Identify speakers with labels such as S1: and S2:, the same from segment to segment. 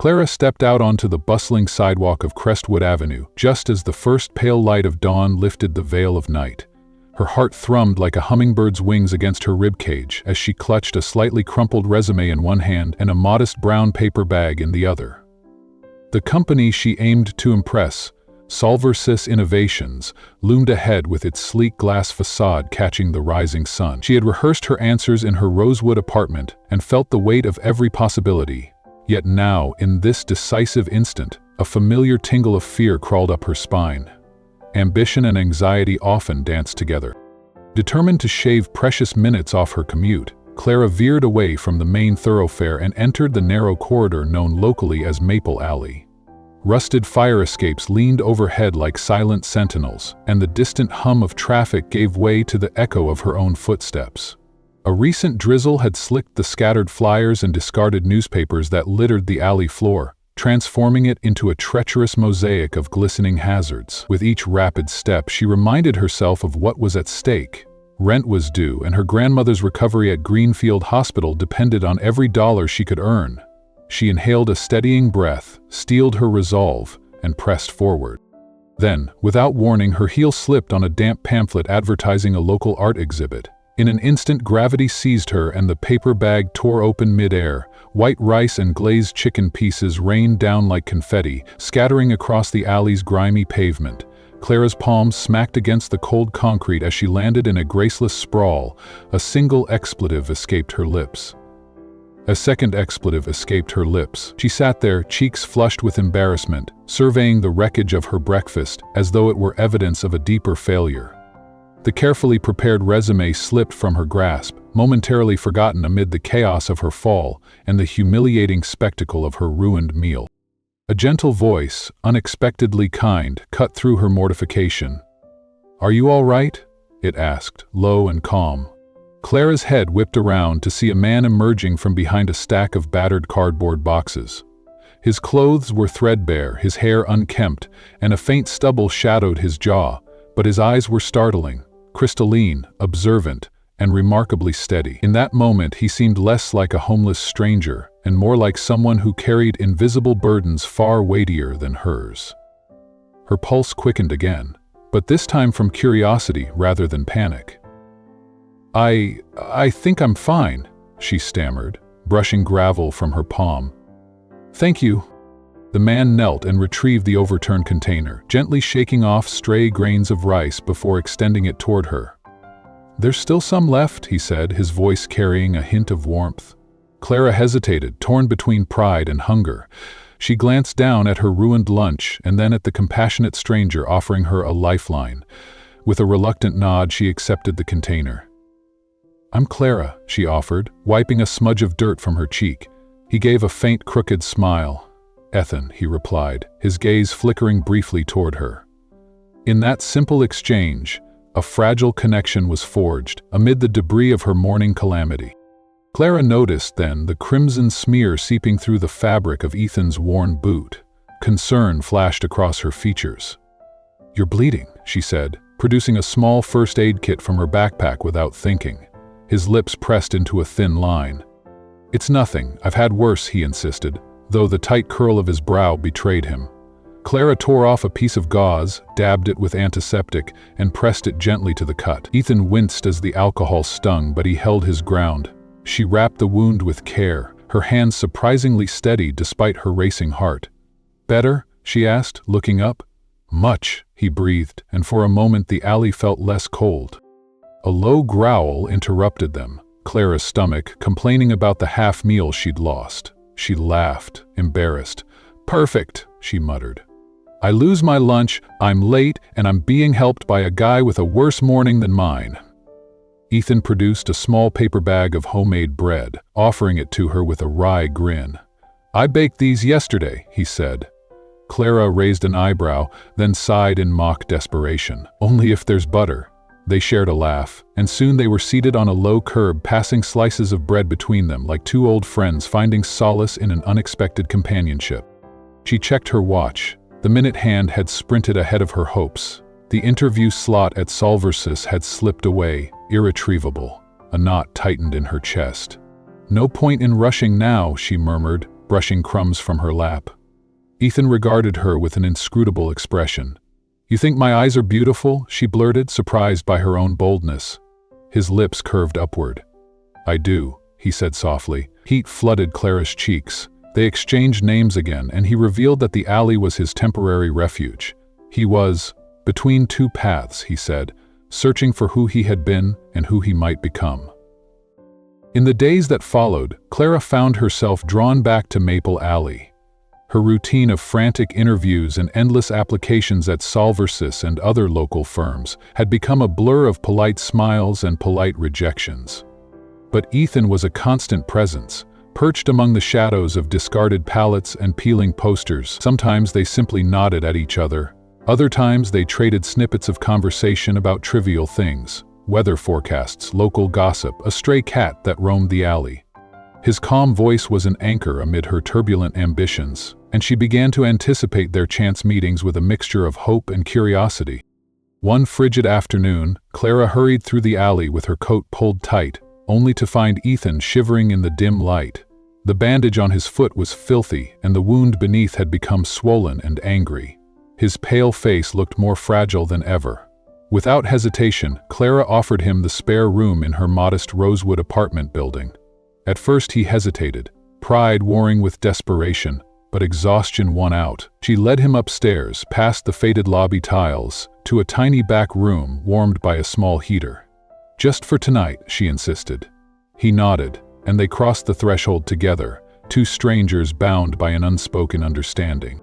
S1: Clara stepped out onto the bustling sidewalk of Crestwood Avenue just as the first pale light of dawn lifted the veil of night. Her heart thrummed like a hummingbird's wings against her ribcage as she clutched a slightly crumpled resume in one hand and a modest brown paper bag in the other. The company she aimed to impress, Solversys Innovations, loomed ahead with its sleek glass facade catching the rising sun. She had rehearsed her answers in her rosewood apartment and felt the weight of every possibility. Yet now, in this decisive instant, a familiar tingle of fear crawled up her spine. Ambition and anxiety often danced together. Determined to shave precious minutes off her commute, Clara veered away from the main thoroughfare and entered the narrow corridor known locally as Maple Alley. Rusted fire escapes leaned overhead like silent sentinels, and the distant hum of traffic gave way to the echo of her own footsteps. A recent drizzle had slicked the scattered flyers and discarded newspapers that littered the alley floor, transforming it into a treacherous mosaic of glistening hazards. With each rapid step, she reminded herself of what was at stake. Rent was due, and her grandmother's recovery at Greenfield Hospital depended on every dollar she could earn. She inhaled a steadying breath, steeled her resolve, and pressed forward. Then, without warning, her heel slipped on a damp pamphlet advertising a local art exhibit. In an instant, gravity seized her and the paper bag tore open mid-air. White rice and glazed chicken pieces rained down like confetti, scattering across the alley's grimy pavement. Clara's palms smacked against the cold concrete as she landed in a graceless sprawl. A single expletive escaped her lips. A second expletive escaped her lips. She sat there, cheeks flushed with embarrassment, surveying the wreckage of her breakfast as though it were evidence of a deeper failure. The carefully prepared resume slipped from her grasp, momentarily forgotten amid the chaos of her fall and the humiliating spectacle of her ruined meal. A gentle voice, unexpectedly kind, cut through her mortification. "Are you all right?" it asked, low and calm. Clara's head whipped around to see a man emerging from behind a stack of battered cardboard boxes. His clothes were threadbare, his hair unkempt, and a faint stubble shadowed his jaw, but his eyes were startling. Crystalline, observant, and remarkably steady. In that moment, he seemed less like a homeless stranger and more like someone who carried invisible burdens far weightier than hers. Her pulse quickened again, but this time from curiosity rather than panic. I think I'm fine," she stammered, brushing gravel from her palm. "Thank you." The man knelt and retrieved the overturned container, gently shaking off stray grains of rice before extending it toward her. "There's still some left," he said, his voice carrying a hint of warmth. Clara hesitated, torn between pride and hunger. She glanced down at her ruined lunch and then at the compassionate stranger offering her a lifeline. With a reluctant nod, she accepted the container. "I'm Clara," she offered, wiping a smudge of dirt from her cheek. He gave a faint, crooked smile. "Ethan," he replied, his gaze flickering briefly toward her. In that simple exchange, a fragile connection was forged amid the debris of her morning calamity. Clara noticed then the crimson smear seeping through the fabric of Ethan's worn boot. Concern flashed across her features. "You're bleeding," she said, producing a small first aid kit from her backpack without thinking. His lips pressed into a thin line. "It's nothing, I've had worse," he insisted, though the tight curl of his brow betrayed him. Clara tore off a piece of gauze, dabbed it with antiseptic, and pressed it gently to the cut. Ethan winced as the alcohol stung, but he held his ground. She wrapped the wound with care, her hands surprisingly steady despite her racing heart. "Better?" she asked, looking up. "Much," he breathed, and for a moment the alley felt less cold. A low growl interrupted them, Clara's stomach complaining about the half-meal she'd lost. She laughed, embarrassed. "Perfect," she muttered. "I lose my lunch, I'm late, and I'm being helped by a guy with a worse morning than mine." Ethan produced a small paper bag of homemade bread, offering it to her with a wry grin. "I baked these yesterday," he said. Clara raised an eyebrow, then sighed in mock desperation. "Only if there's butter." They shared a laugh, and soon they were seated on a low curb, passing slices of bread between them like two old friends finding solace in an unexpected companionship. She checked her watch. The minute hand had sprinted ahead of her hopes. The interview slot at Solversys had slipped away, irretrievable. A knot tightened in her chest. "No point in rushing now," she murmured, brushing crumbs from her lap. Ethan regarded her with an inscrutable expression. "You think my eyes are beautiful?" she blurted, surprised by her own boldness. His lips curved upward. "I do," he said softly. Heat flooded Clara's cheeks. They exchanged names again, and he revealed that the alley was his temporary refuge. He was between two paths, he said, searching for who he had been and who he might become. In the days that followed, Clara found herself drawn back to Maple Alley. Her routine of frantic interviews and endless applications at Solversys and other local firms had become a blur of polite smiles and polite rejections. But Ethan was a constant presence, perched among the shadows of discarded pallets and peeling posters. Sometimes they simply nodded at each other. Other times they traded snippets of conversation about trivial things, weather forecasts, local gossip, a stray cat that roamed the alley. His calm voice was an anchor amid her turbulent ambitions, and she began to anticipate their chance meetings with a mixture of hope and curiosity. One frigid afternoon, Clara hurried through the alley with her coat pulled tight, only to find Ethan shivering in the dim light. The bandage on his foot was filthy, and the wound beneath had become swollen and angry. His pale face looked more fragile than ever. Without hesitation, Clara offered him the spare room in her modest Rosewood apartment building. At first he hesitated, pride warring with desperation, but exhaustion won out. She led him upstairs, past the faded lobby tiles, to a tiny back room warmed by a small heater. "Just for tonight," she insisted. He nodded, and they crossed the threshold together, two strangers bound by an unspoken understanding.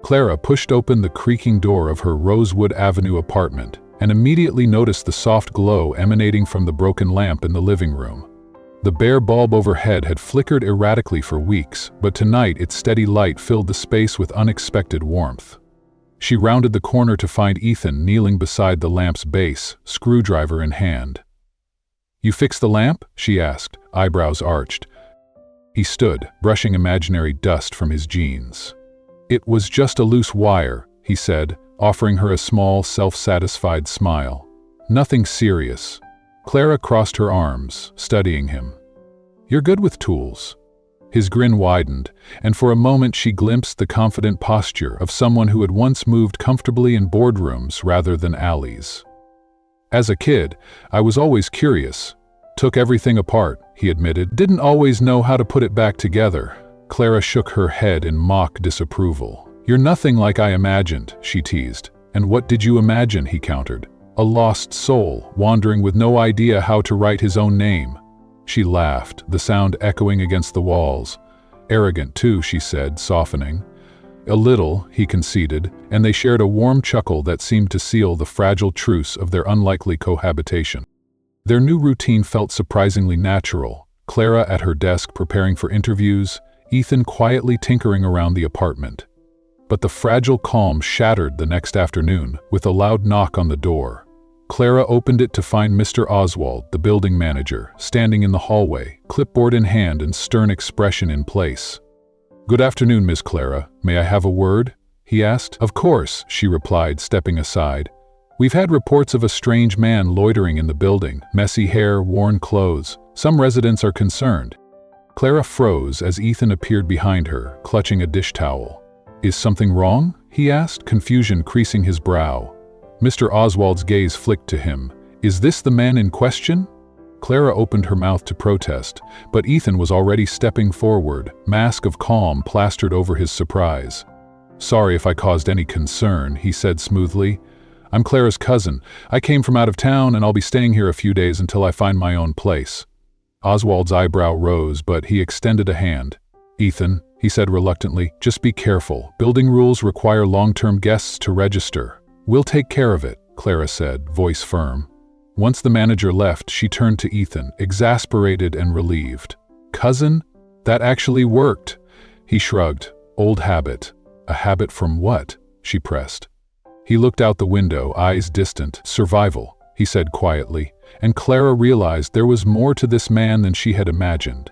S1: Clara pushed open the creaking door of her Rosewood Avenue apartment and immediately noticed the soft glow emanating from the broken lamp in the living room. The bare bulb overhead had flickered erratically for weeks, but tonight its steady light filled the space with unexpected warmth. She rounded the corner to find Ethan kneeling beside the lamp's base, screwdriver in hand. "You fixed the lamp?" she asked, eyebrows arched. He stood, brushing imaginary dust from his jeans. "It was just a loose wire," he said, offering her a small, self-satisfied smile. "Nothing serious." Clara crossed her arms, studying him. "You're good with tools." His grin widened, and for a moment she glimpsed the confident posture of someone who had once moved comfortably in boardrooms rather than alleys. "As a kid, I was always curious. Took everything apart," he admitted. "Didn't always know how to put it back together." Clara shook her head in mock disapproval. "You're nothing like I imagined," she teased. "And what did you imagine?" he countered. "A lost soul, wandering with no idea how to write his own name." She laughed, the sound echoing against the walls. "Arrogant too," she said, softening. "A little," he conceded, and they shared a warm chuckle that seemed to seal the fragile truce of their unlikely cohabitation. Their new routine felt surprisingly natural. Clara at her desk preparing for interviews, Ethan quietly tinkering around the apartment. But the fragile calm shattered the next afternoon with a loud knock on the door. Clara opened it to find Mr. Oswald, the building manager, standing in the hallway, clipboard in hand and stern expression in place. "Good afternoon, Miss Clara. May I have a word?" he asked. "Of course," she replied, stepping aside. "We've had reports of a strange man loitering in the building, messy hair, worn clothes. Some residents are concerned." Clara froze as Ethan appeared behind her, clutching a dish towel. "Is something wrong?" he asked, confusion creasing his brow. Mr. Oswald's gaze flicked to him. "Is this the man in question?" Clara opened her mouth to protest, but Ethan was already stepping forward, mask of calm plastered over his surprise. "Sorry if I caused any concern," he said smoothly. "I'm Clara's cousin. I came from out of town and I'll be staying here a few days until I find my own place." Oswald's eyebrow rose, but he extended a hand. "Ethan," he said reluctantly, "just be careful. Building rules require long-term guests to register." "We'll take care of it," Clara said, voice firm. Once the manager left, she turned to Ethan, exasperated and relieved. "Cousin? That actually worked." He shrugged. "Old habit." "A habit from what?" she pressed. He looked out the window, eyes distant. "Survival," he said quietly, and Clara realized there was more to this man than she had imagined.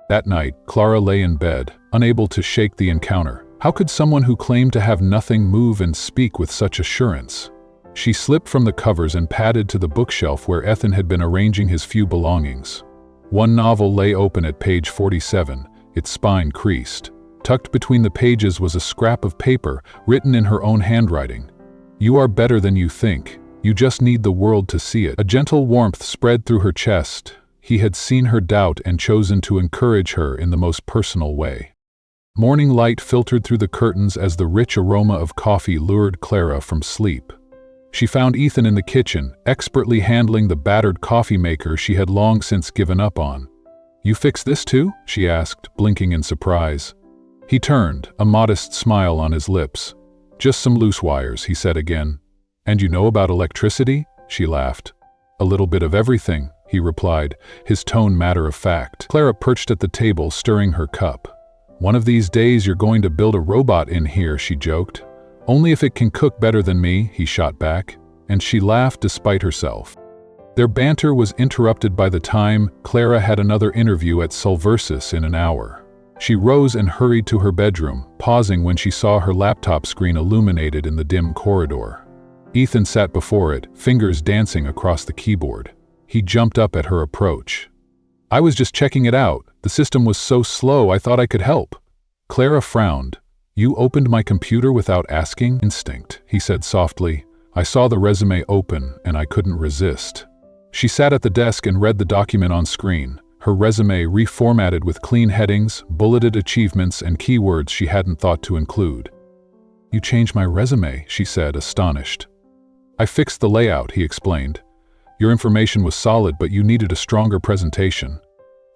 S1: That night, Clara lay in bed, unable to shake the encounter. How could someone who claimed to have nothing move and speak with such assurance? She slipped from the covers and padded to the bookshelf where Ethan had been arranging his few belongings. One novel lay open at page 47, its spine creased. Tucked between the pages was a scrap of paper written in her own handwriting. "You are better than you think. You just need the world to see it." A gentle warmth spread through her chest. He had seen her doubt and chosen to encourage her in the most personal way. Morning light filtered through the curtains as the rich aroma of coffee lured Clara from sleep. She found Ethan in the kitchen, expertly handling the battered coffee maker she had long since given up on. "You fix this too?" she asked, blinking in surprise. He turned, a modest smile on his lips. "Just some loose wires," he said again. "And you know about electricity?" she laughed. "A little bit of everything," he replied, his tone matter-of-fact. Clara perched at the table, stirring her cup. "One of these days you're going to build a robot in here," she joked. "Only if it can cook better than me," he shot back, and she laughed despite herself. Their banter was interrupted by the time Clara had another interview at Solversys in an hour. She rose and hurried to her bedroom, pausing when she saw her laptop screen illuminated in the dim corridor. Ethan sat before it, fingers dancing across the keyboard. He jumped up at her approach. "I was just checking it out. The system was so slow I thought I could help." Clara frowned. "You opened my computer without asking?" "Instinct," he said softly. "I saw the resume open and I couldn't resist." She sat at the desk and read the document on screen, her resume reformatted with clean headings, bulleted achievements, and keywords she hadn't thought to include. "You changed my resume," she said, astonished. "I fixed the layout," he explained. "Your information was solid, but you needed a stronger presentation."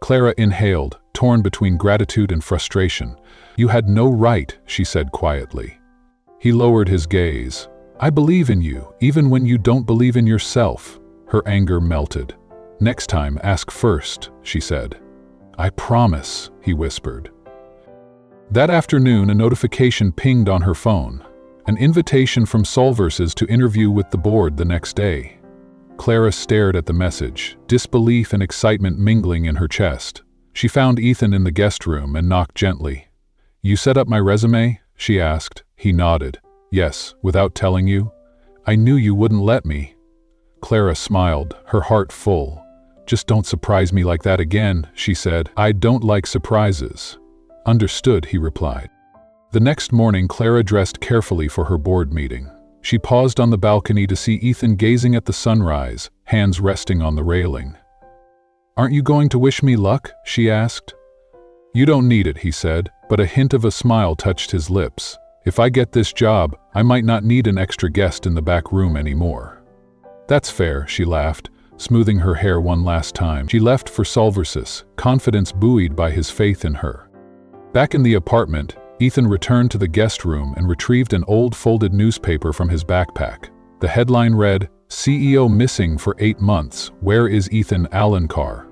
S1: Clara inhaled, torn between gratitude and frustration. "You had no right," she said quietly. He lowered his gaze. "I believe in you, even when you don't believe in yourself." Her anger melted. "Next time, ask first," she said. "I promise," he whispered. That afternoon, a notification pinged on her phone. An invitation from Solversys to interview with the board the next day. Clara stared at the message, disbelief and excitement mingling in her chest. She found Ethan in the guest room and knocked gently. "You set up my resume?" she asked. He nodded. "Yes, without telling you? I knew you wouldn't let me." Clara smiled, her heart full. "Just don't surprise me like that again," she said. "I don't like surprises." "Understood," he replied. The next morning, Clara dressed carefully for her board meeting. She paused on the balcony to see Ethan gazing at the sunrise, hands resting on the railing. "Aren't you going to wish me luck?" she asked. "You don't need it," he said, but a hint of a smile touched his lips. "If I get this job, I might not need an extra guest in the back room anymore." "That's fair," she laughed, smoothing her hair one last time. She left for Solversys, confidence buoyed by his faith in her. Back in the apartment, Ethan returned to the guest room and retrieved an old folded newspaper from his backpack. The headline read, "CEO missing for 8 months, where is Ethan Alencar?"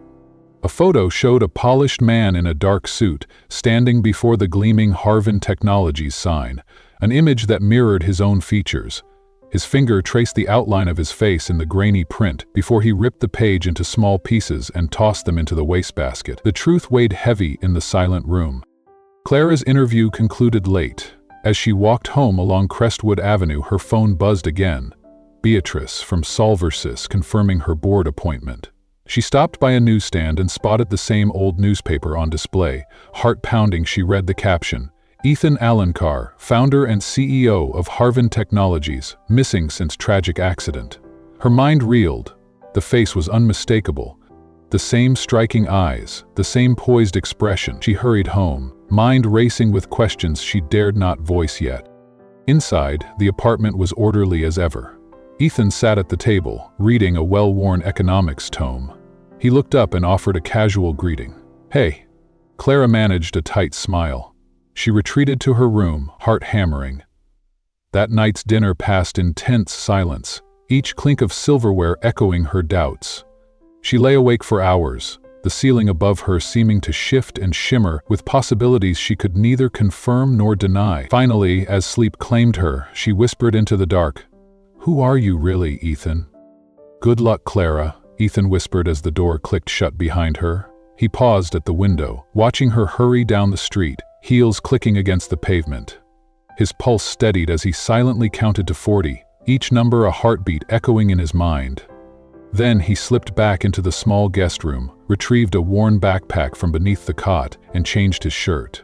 S1: A photo showed a polished man in a dark suit, standing before the gleaming Harvin Technologies sign, an image that mirrored his own features. His finger traced the outline of his face in the grainy print before he ripped the page into small pieces and tossed them into the wastebasket. The truth weighed heavy in the silent room. Clara's interview concluded late. As she walked home along Crestwood Avenue, her phone buzzed again. Beatrice from Solversys confirming her board appointment. She stopped by a newsstand and spotted the same old newspaper on display. Heart pounding, she read the caption, "Ethan Alencar, founder and CEO of Harvin Technologies, missing since tragic accident." Her mind reeled. The face was unmistakable. The same striking eyes, the same poised expression. She hurried home, mind racing with questions she dared not voice yet. Inside, the apartment was orderly as ever. Ethan sat at the table, reading a well-worn economics tome. He looked up and offered a casual greeting. "Hey." Clara managed a tight smile. She retreated to her room, heart hammering. That night's dinner passed in tense silence, each clink of silverware echoing her doubts. She lay awake for hours, the ceiling above her seeming to shift and shimmer with possibilities she could neither confirm nor deny. Finally, as sleep claimed her, she whispered into the dark, "Who are you really, Ethan?" "Good luck, Clara," Ethan whispered as the door clicked shut behind her. He paused at the window, watching her hurry down the street, heels clicking against the pavement. His pulse steadied as he silently counted to 40, each number a heartbeat echoing in his mind. Then he slipped back into the small guest room, retrieved a worn backpack from beneath the cot, and changed his shirt.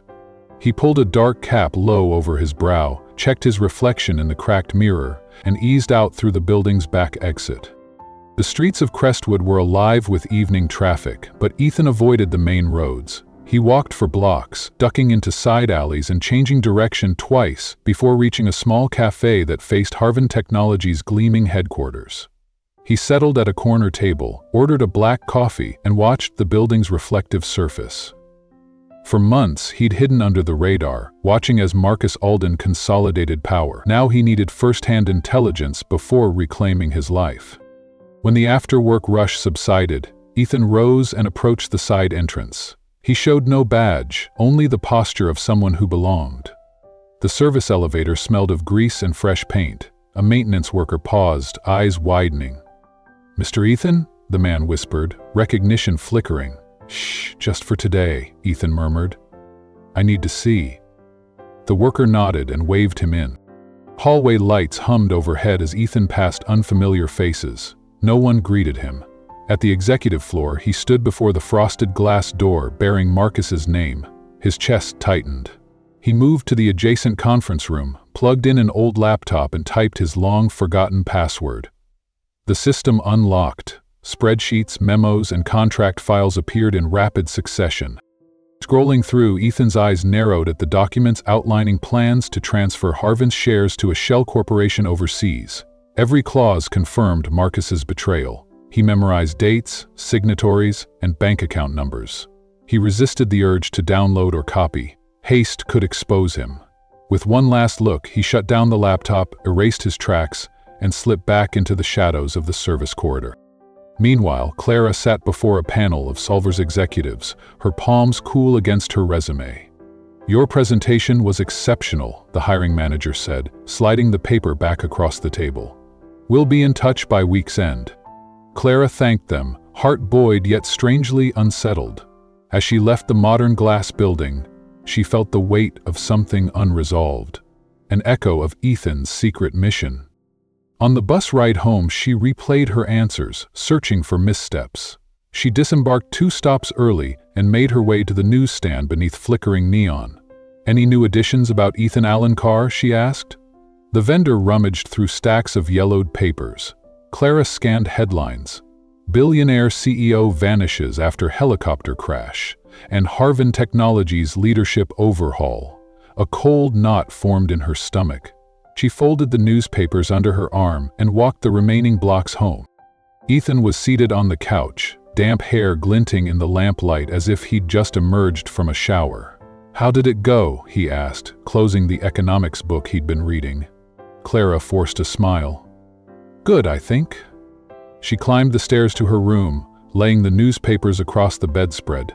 S1: He pulled a dark cap low over his brow, checked his reflection in the cracked mirror, and eased out through the building's back exit. The streets of Crestwood were alive with evening traffic, but Ethan avoided the main roads. He walked for blocks, ducking into side alleys and changing direction twice before reaching a small cafe that faced Harvin Technology's gleaming headquarters. He settled at a corner table, ordered a black coffee, and watched the building's reflective surface. For months, he'd hidden under the radar, watching as Marcus Alden consolidated power. Now he needed first-hand intelligence before reclaiming his life. When the after-work rush subsided, Ethan rose and approached the side entrance. He showed no badge, only the posture of someone who belonged. The service elevator smelled of grease and fresh paint. A maintenance worker paused, eyes widening. "Mr. Ethan?" the man whispered, recognition flickering. "Shh, just for today," Ethan murmured. "I need to see." The worker nodded and waved him in. Hallway lights hummed overhead as Ethan passed unfamiliar faces. No one greeted him. At the executive floor, he stood before the frosted glass door bearing Marcus's name. His chest tightened. He moved to the adjacent conference room, plugged in an old laptop and typed his long-forgotten password. The system unlocked. Spreadsheets, memos, and contract files appeared in rapid succession. Scrolling through, Ethan's eyes narrowed at the documents outlining plans to transfer Harvin's shares to a shell corporation overseas. Every clause confirmed Marcus's betrayal. He memorized dates, signatories, and bank account numbers. He resisted the urge to download or copy. Haste could expose him. With one last look, he shut down the laptop, erased his tracks, and slipped back into the shadows of the service corridor. Meanwhile, Clara sat before a panel of Solversys executives, her palms cool against her resume. "Your presentation was exceptional," the hiring manager said, sliding the paper back across the table. "We'll be in touch by week's end." Clara thanked them, heart buoyed yet strangely unsettled. As she left the modern glass building, she felt the weight of something unresolved, an echo of Ethan's secret mission. On the bus ride home, she replayed her answers, searching for missteps. She disembarked 2 stops early and made her way to the newsstand beneath flickering neon. "Any new additions about Ethan Alencar?" she asked. The vendor rummaged through stacks of yellowed papers. Clara scanned headlines. "Billionaire CEO vanishes after helicopter crash," and Harvin Technology's leadership overhaul. A cold knot formed in her stomach. She folded the newspapers under her arm and walked the remaining blocks home. Ethan was seated on the couch, damp hair glinting in the lamplight as if he'd just emerged from a shower. "How did it go?" he asked, closing the economics book he'd been reading. Clara forced a smile. "Good, I think." She climbed the stairs to her room, laying the newspapers across the bedspread.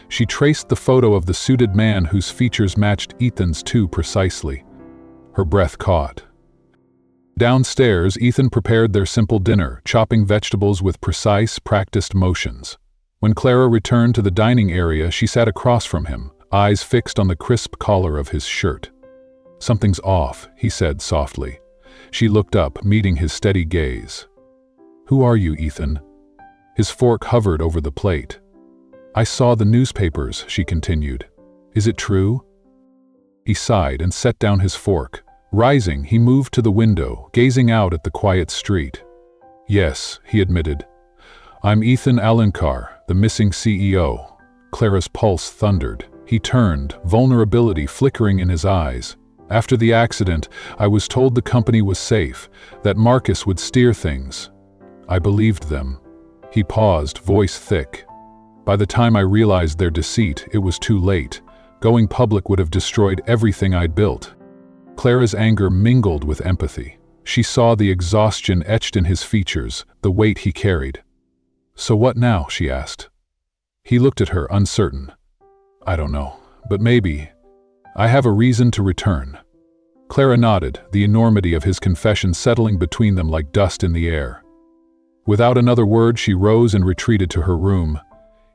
S1: She traced the photo of the suited man whose features matched Ethan's too precisely. Her breath caught. Downstairs, Ethan prepared their simple dinner, chopping vegetables with precise, practiced motions. When Clara returned to the dining area, she sat across from him, eyes fixed on the crisp collar of his shirt. "Something's off," he said softly. She looked up, meeting his steady gaze. "Who are you, Ethan?" His fork hovered over the plate. "I saw the newspapers," she continued. "Is it true?" He sighed and set down his fork. Rising, he moved to the window, gazing out at the quiet street. "Yes," he admitted. "I'm Ethan Alencar, the missing CEO." Clara's pulse thundered. He turned, vulnerability flickering in his eyes. "After the accident, I was told the company was safe, that Marcus would steer things. I believed them." He paused, voice thick. "By the time I realized their deceit, it was too late. Going public would have destroyed everything I'd built." Clara's anger mingled with empathy. She saw the exhaustion etched in his features, the weight he carried. "So what now?" she asked. He looked at her, uncertain. "I don't know, but maybe. I have a reason to return." Clara nodded, the enormity of his confession settling between them like dust in the air. Without another word, she rose and retreated to her room.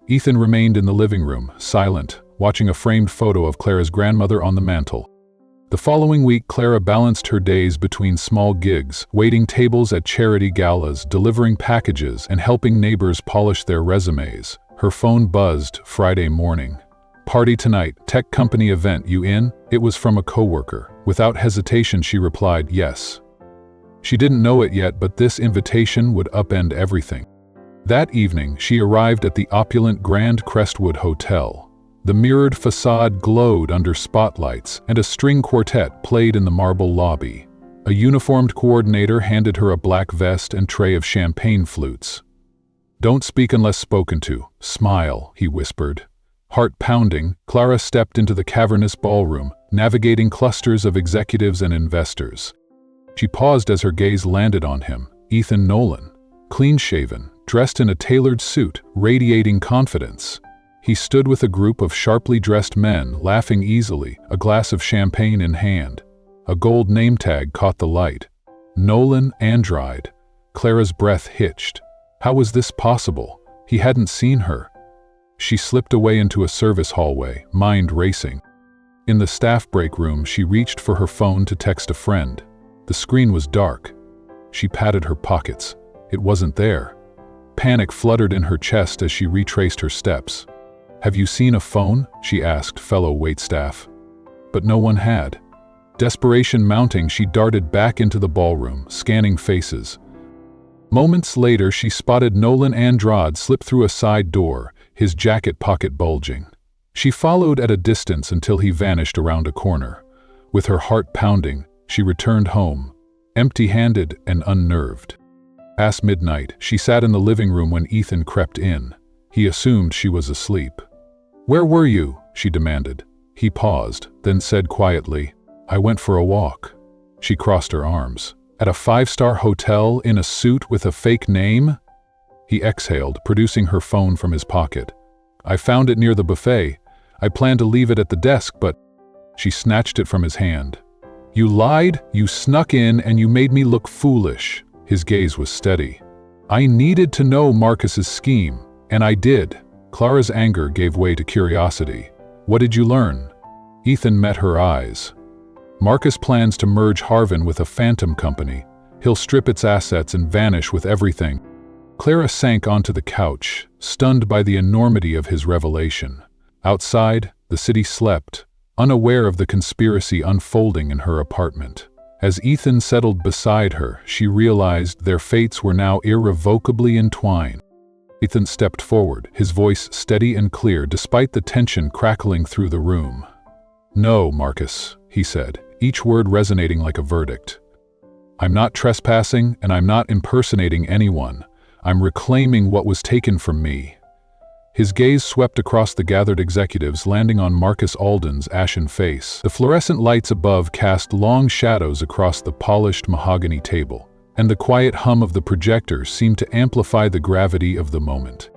S1: Ethan remained in the living room, silent, watching a framed photo of Clara's grandmother on the mantel. The following week, Clara balanced her days between small gigs, waiting tables at charity galas, delivering packages, and helping neighbors polish their resumes. Her phone buzzed Friday morning. "Party tonight, tech company event, you in?" It was from a coworker. Without hesitation, she replied, "Yes." She didn't know it yet, but this invitation would upend everything. That evening, she arrived at the opulent Grand Crestwood Hotel. The mirrored facade glowed under spotlights, and a string quartet played in the marble lobby. A uniformed coordinator handed her a black vest and tray of champagne flutes. "Don't speak unless spoken to. Smile," he whispered. Heart pounding, Clara stepped into the cavernous ballroom, navigating clusters of executives and investors. She paused as her gaze landed on him, Ethan Nolan, clean-shaven, dressed in a tailored suit, radiating confidence. He stood with a group of sharply dressed men, laughing easily, a glass of champagne in hand. A gold name tag caught the light. Nolan Android. Clara's breath hitched. How was this possible? He hadn't seen her. She slipped away into a service hallway, mind racing. In the staff break room, she reached for her phone to text a friend. The screen was dark. She patted her pockets. It wasn't there. Panic fluttered in her chest as she retraced her steps. "Have you seen a phone?" she asked fellow waitstaff. But no one had. Desperation mounting, she darted back into the ballroom, scanning faces. Moments later, she spotted Nolan Andrade slip through a side door, his jacket pocket bulging. She followed at a distance until he vanished around a corner. With her heart pounding, she returned home, empty-handed and unnerved. Past midnight, she sat in the living room when Ethan crept in. He assumed she was asleep. "Where were you?" she demanded. He paused, then said quietly, "I went for a walk." She crossed her arms. "At a 5-star hotel in a suit with a fake name?" He exhaled, producing her phone from his pocket. "I found it near the buffet. I planned to leave it at the desk, but..." She snatched it from his hand. "You lied, you snuck in, and you made me look foolish." His gaze was steady. "I needed to know Marcus's scheme, and I did." Clara's anger gave way to curiosity. "What did you learn?" Ethan met her eyes. "Marcus plans to merge Harvin with a phantom company. He'll strip its assets and vanish with everything." Clara sank onto the couch, stunned by the enormity of his revelation. Outside, the city slept, unaware of the conspiracy unfolding in her apartment. As Ethan settled beside her, she realized their fates were now irrevocably entwined. Ethan stepped forward, his voice steady and clear despite the tension crackling through the room. "No, Marcus," he said, each word resonating like a verdict. "I'm not trespassing, and I'm not impersonating anyone. I'm reclaiming what was taken from me." His gaze swept across the gathered executives, landing on Marcus Alden's ashen face. The fluorescent lights above cast long shadows across the polished mahogany table, and the quiet hum of the projector seemed to amplify the gravity of the moment.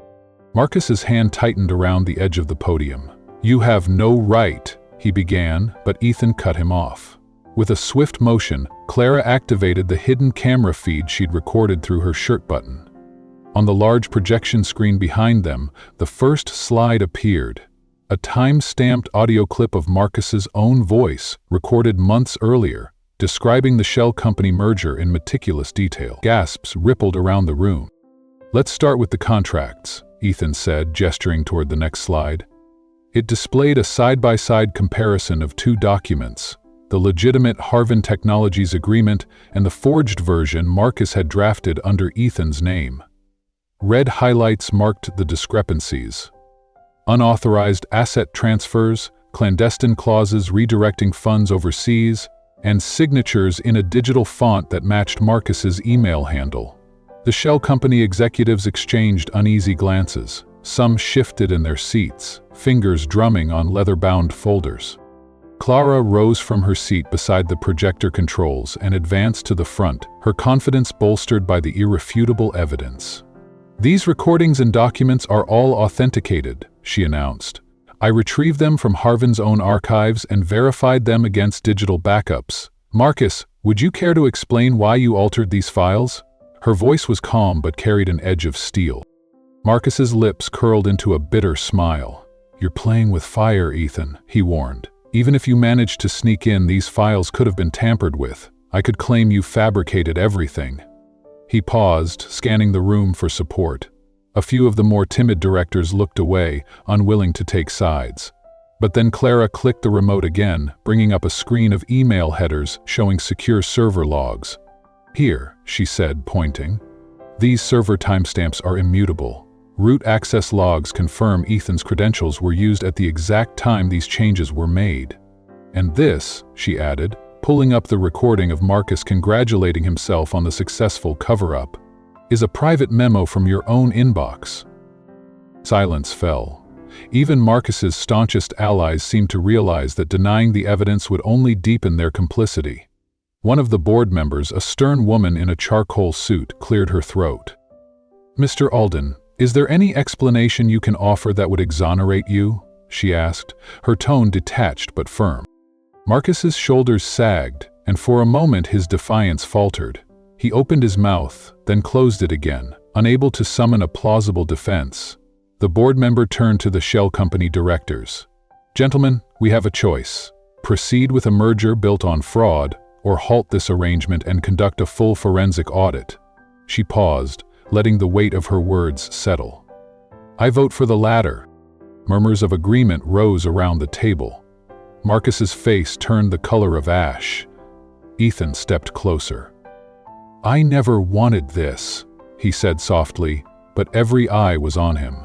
S1: Marcus's hand tightened around the edge of the podium. "You have no right," he began, but Ethan cut him off. With a swift motion, Clara activated the hidden camera feed she'd recorded through her shirt button. On the large projection screen behind them, the first slide appeared. A time-stamped audio clip of Marcus's own voice, recorded months earlier, describing the shell company merger in meticulous detail. Gasps rippled around the room. "Let's start with the contracts," Ethan said, gesturing toward the next slide. It displayed a side-by-side comparison of two documents, the legitimate Harvin Technologies agreement and the forged version Marcus had drafted under Ethan's name. Red highlights marked the discrepancies. Unauthorized asset transfers, clandestine clauses redirecting funds overseas, and signatures in a digital font that matched Marcus's email handle. The shell company executives exchanged uneasy glances. Some shifted in their seats, fingers drumming on leather-bound folders. Clara rose from her seat beside the projector controls and advanced to the front, her confidence bolstered by the irrefutable evidence. "These recordings and documents are all authenticated," she announced. "I retrieved them from Harvin's own archives and verified them against digital backups. Marcus, would you care to explain why you altered these files?" Her voice was calm but carried an edge of steel. Marcus's lips curled into a bitter smile. "You're playing with fire, Ethan," he warned. "Even if you managed to sneak in, these files could have been tampered with. I could claim you fabricated everything." He paused, scanning the room for support. A few of the more timid directors looked away, unwilling to take sides. But then Clara clicked the remote again, bringing up a screen of email headers showing secure server logs. "Here," she said, pointing. "These server timestamps are immutable. Root access logs confirm Ethan's credentials were used at the exact time these changes were made. And this," she added, pulling up the recording of Marcus congratulating himself on the successful cover-up, "is a private memo from your own inbox." Silence fell. Even Marcus's staunchest allies seemed to realize that denying the evidence would only deepen their complicity. One of the board members, a stern woman in a charcoal suit, cleared her throat. "Mr. Alden, is there any explanation you can offer that would exonerate you?" she asked, her tone detached but firm. Marcus's shoulders sagged, and for a moment his defiance faltered. He opened his mouth, then closed it again, unable to summon a plausible defense. The board member turned to the shell company directors. "Gentlemen, we have a choice. Proceed with a merger built on fraud, or halt this arrangement and conduct a full forensic audit." She paused, letting the weight of her words settle. "I vote for the latter." Murmurs of agreement rose around the table. Marcus's face turned the color of ash. Ethan stepped closer. "I never wanted this," he said softly, but every eye was on him.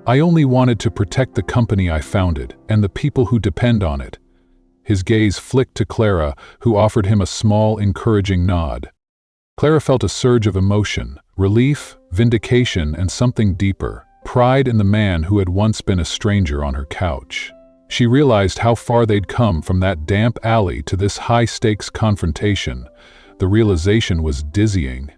S1: "I only wanted to protect the company I founded and the people who depend on it." His gaze flicked to Clara, who offered him a small, encouraging nod. Clara felt a surge of emotion, relief, vindication, and something deeper, pride in the man who had once been a stranger on her couch. She realized how far they'd come from that damp alley to this high-stakes confrontation. The realization was dizzying.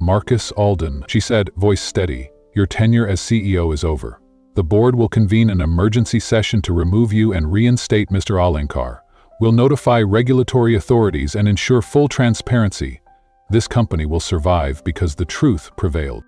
S1: "Marcus Alden," she said, voice steady, "your tenure as CEO is over. The board will convene an emergency session to remove you and reinstate Mr. Alencar. We'll notify regulatory authorities and ensure full transparency. This company will survive because the truth prevailed."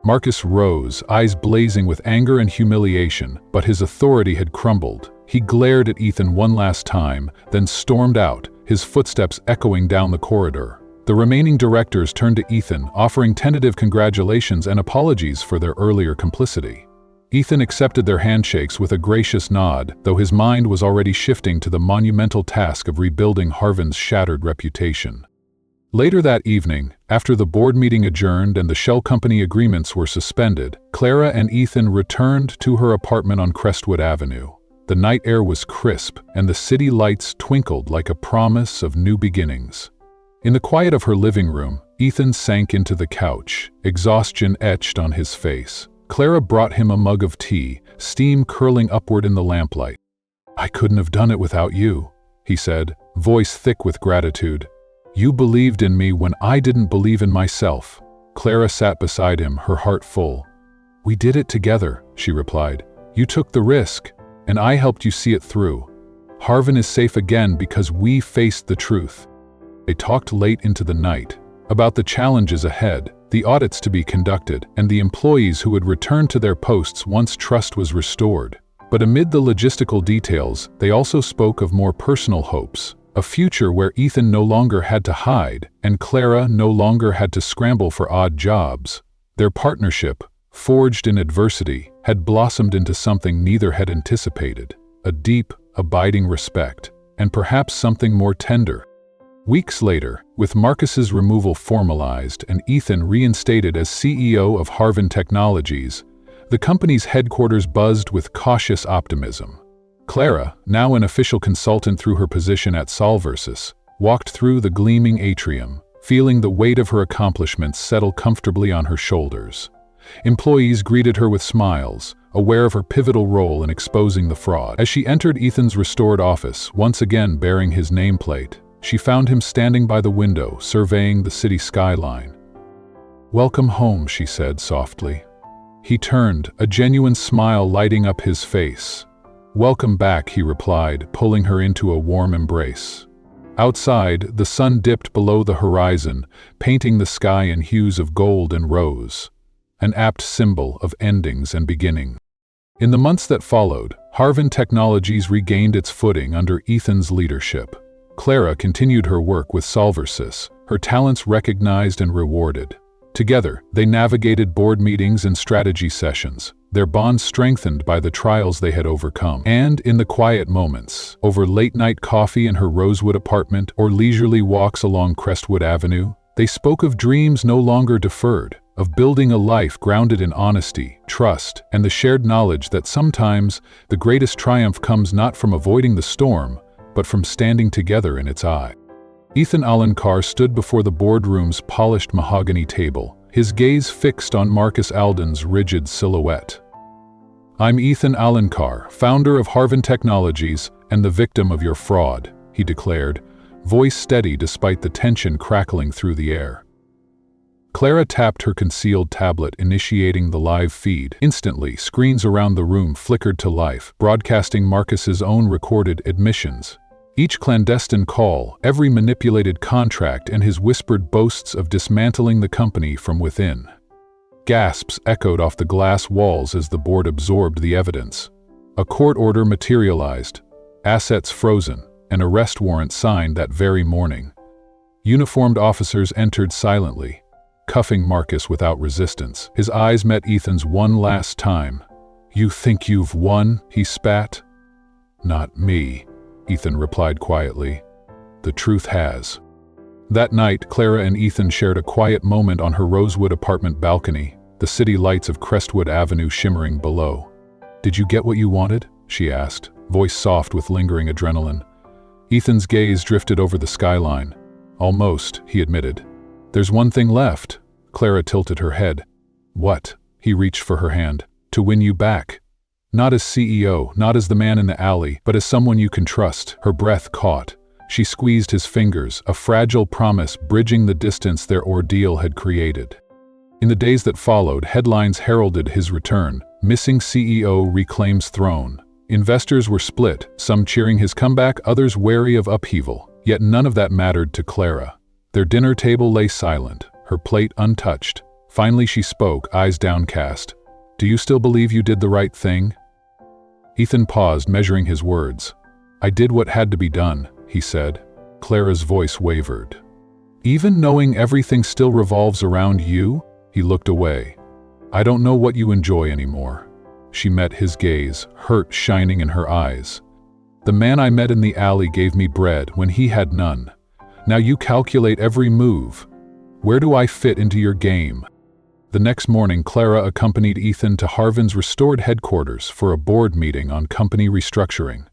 S1: Marcus rose, eyes blazing with anger and humiliation, but his authority had crumbled. He glared at Ethan one last time, then stormed out, his footsteps echoing down the corridor. The remaining directors turned to Ethan, offering tentative congratulations and apologies for their earlier complicity. Ethan accepted their handshakes with a gracious nod, though his mind was already shifting to the monumental task of rebuilding Harvin's shattered reputation. Later that evening, after the board meeting adjourned and the shell company agreements were suspended, Clara and Ethan returned to her apartment on Crestwood Avenue. The night air was crisp, and the city lights twinkled like a promise of new beginnings. In the quiet of her living room, Ethan sank into the couch, exhaustion etched on his face. Clara brought him a mug of tea, steam curling upward in the lamplight. "I couldn't have done it without you," he said, voice thick with gratitude. "You believed in me when I didn't believe in myself." Clara sat beside him, her heart full. "We did it together," she replied. "You took the risk, and I helped you see it through. Harvin is safe again because we faced the truth." They talked late into the night, about the challenges ahead, the audits to be conducted, and the employees who would return to their posts once trust was restored. But amid the logistical details, they also spoke of more personal hopes, a future where Ethan no longer had to hide, and Clara no longer had to scramble for odd jobs. Their partnership, forged in adversity, had blossomed into something neither had anticipated, a deep, abiding respect, and perhaps something more tender. Weeks later, with Marcus's removal formalized and Ethan reinstated as CEO of Harvin Technologies, the company's headquarters buzzed with cautious optimism. Clara, now an official consultant through her position at Solversys, walked through the gleaming atrium, feeling the weight of her accomplishments settle comfortably on her shoulders. Employees greeted her with smiles, aware of her pivotal role in exposing the fraud. As she entered Ethan's restored office, once again bearing his nameplate, she found him standing by the window, surveying the city skyline. "Welcome home," she said softly. He turned, a genuine smile lighting up his face. "Welcome back," he replied, pulling her into a warm embrace. Outside, the sun dipped below the horizon, painting the sky in hues of gold and rose, an apt symbol of endings and beginnings. In the months that followed, Harvin Technologies regained its footing under Ethan's leadership. Clara continued her work with Solversys, her talents recognized and rewarded. Together, they navigated board meetings and strategy sessions, their bond strengthened by the trials they had overcome. And in the quiet moments, over late-night coffee in her Rosewood apartment or leisurely walks along Crestwood Avenue, they spoke of dreams no longer deferred, of building a life grounded in honesty, trust, and the shared knowledge that sometimes the greatest triumph comes not from avoiding the storm, but from standing together in its eye. Ethan Alencar stood before the boardroom's polished mahogany table, his gaze fixed on Marcus Alden's rigid silhouette. "I'm Ethan Alencar, founder of Harvin Technologies and the victim of your fraud," he declared, voice steady despite the tension crackling through the air. Clara tapped her concealed tablet, initiating the live feed. Instantly, screens around the room flickered to life, broadcasting Marcus's own recorded admissions. Each clandestine call, every manipulated contract, and his whispered boasts of dismantling the company from within. Gasps echoed off the glass walls as the board absorbed the evidence. A court order materialized, assets frozen, an arrest warrant signed that very morning. Uniformed officers entered silently, cuffing Marcus without resistance. His eyes met Ethan's one last time. "You think you've won?" he spat. "Not me," Ethan replied quietly. "The truth has." That night, Clara and Ethan shared a quiet moment on her Rosewood apartment balcony, the city lights of Crestwood Avenue shimmering below. "Did you get what you wanted?" she asked, voice soft with lingering adrenaline. Ethan's gaze drifted over the skyline. "Almost," he admitted. "There's one thing left." Clara tilted her head. "What?" He reached for her hand. "To win you back. Not as CEO, not as the man in the alley, but as someone you can trust." Her breath caught. She squeezed his fingers, a fragile promise bridging the distance their ordeal had created. In the days that followed, headlines heralded his return. "Missing CEO reclaims throne." Investors were split, some cheering his comeback, others wary of upheaval. Yet none of that mattered to Clara. Their dinner table lay silent, her plate untouched. Finally she spoke, eyes downcast. "Do you still believe you did the right thing?" Ethan paused, measuring his words. "I did what had to be done," he said. Clara's voice wavered. "Even knowing everything still revolves around you?" He looked away. "I don't know what you enjoy anymore." She met his gaze, hurt shining in her eyes. "The man I met in the alley gave me bread when he had none. Now you calculate every move. Where do I fit into your game?" The next morning, Clara accompanied Ethan to Harvin's restored headquarters for a board meeting on company restructuring.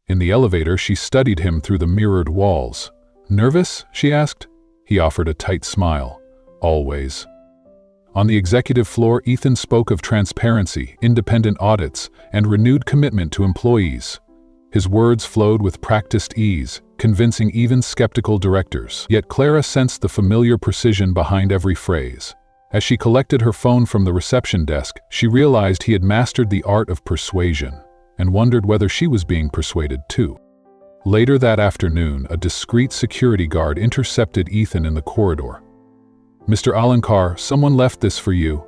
S1: In the elevator, she studied him through the mirrored walls. "Nervous?" she asked. He offered a tight smile. "Always." On the executive floor, Ethan spoke of transparency, independent audits, and renewed commitment to employees. His words flowed with practiced ease, convincing even skeptical directors. Yet Clara sensed the familiar precision behind every phrase. As she collected her phone from the reception desk, she realized he had mastered the art of persuasion, and wondered whether she was being persuaded too. Later that afternoon, a discreet security guard intercepted Ethan in the corridor. "Mr. Alencar, someone left this for you."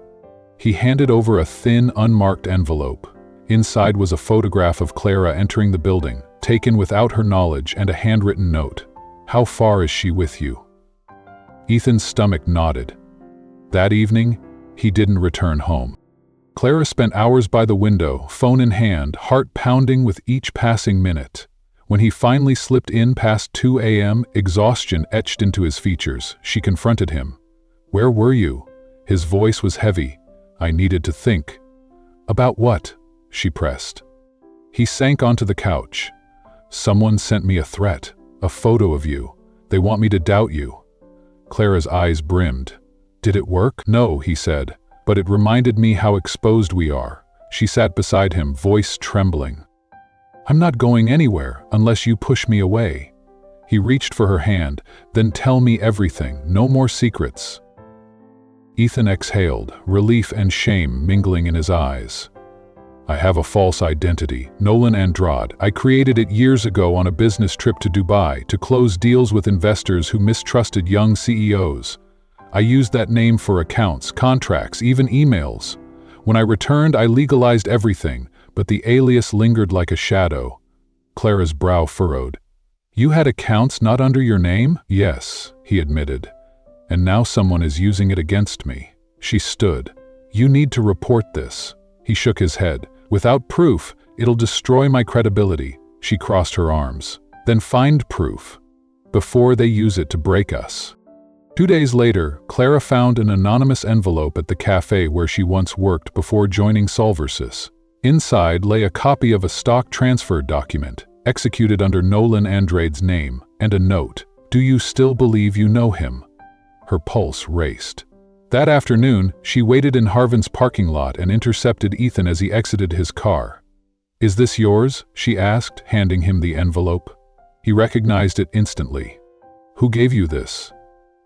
S1: He handed over a thin, unmarked envelope. Inside was a photograph of Clara entering the building, taken without her knowledge, and a handwritten note. "How far is she with you?" Ethan's stomach knotted. That evening, he didn't return home. Clara spent hours by the window, phone in hand, heart pounding with each passing minute. When he finally slipped in past 2 a.m., exhaustion etched into his features, she confronted him. "Where were you?" His voice was heavy. "I needed to think." "About what?" she pressed. He sank onto the couch. "Someone sent me a threat, a photo of you. They want me to doubt you." Clara's eyes brimmed. "Did it work?" "No," he said, "but it reminded me how exposed we are." She sat beside him, voice trembling. "I'm not going anywhere unless you push me away." He reached for her hand. "Then tell me everything, no more secrets." Ethan exhaled, relief and shame mingling in his eyes. "I have a false identity, Nolan Andrade. I created it years ago on a business trip to Dubai to close deals with investors who mistrusted young CEOs. I used that name for accounts, contracts, even emails. When I returned, I legalized everything, but the alias lingered like a shadow." Clara's brow furrowed. "You had accounts not under your name?" "Yes," he admitted. And now someone is using it against me. She stood. You need to report this. He shook his head. Without proof, it'll destroy my credibility. She crossed her arms. Then find proof. Before they use it to break us. 2 days later, Clara found an anonymous envelope at the cafe where she once worked before joining Solversys. Inside lay a copy of a stock transfer document, executed under Nolan Andrade's name, and a note. Do you still believe you know him? Her pulse raced. That afternoon, she waited in Harvin's parking lot and intercepted Ethan as he exited his car. Is this yours? She asked, handing him the envelope. He recognized it instantly. Who gave you this?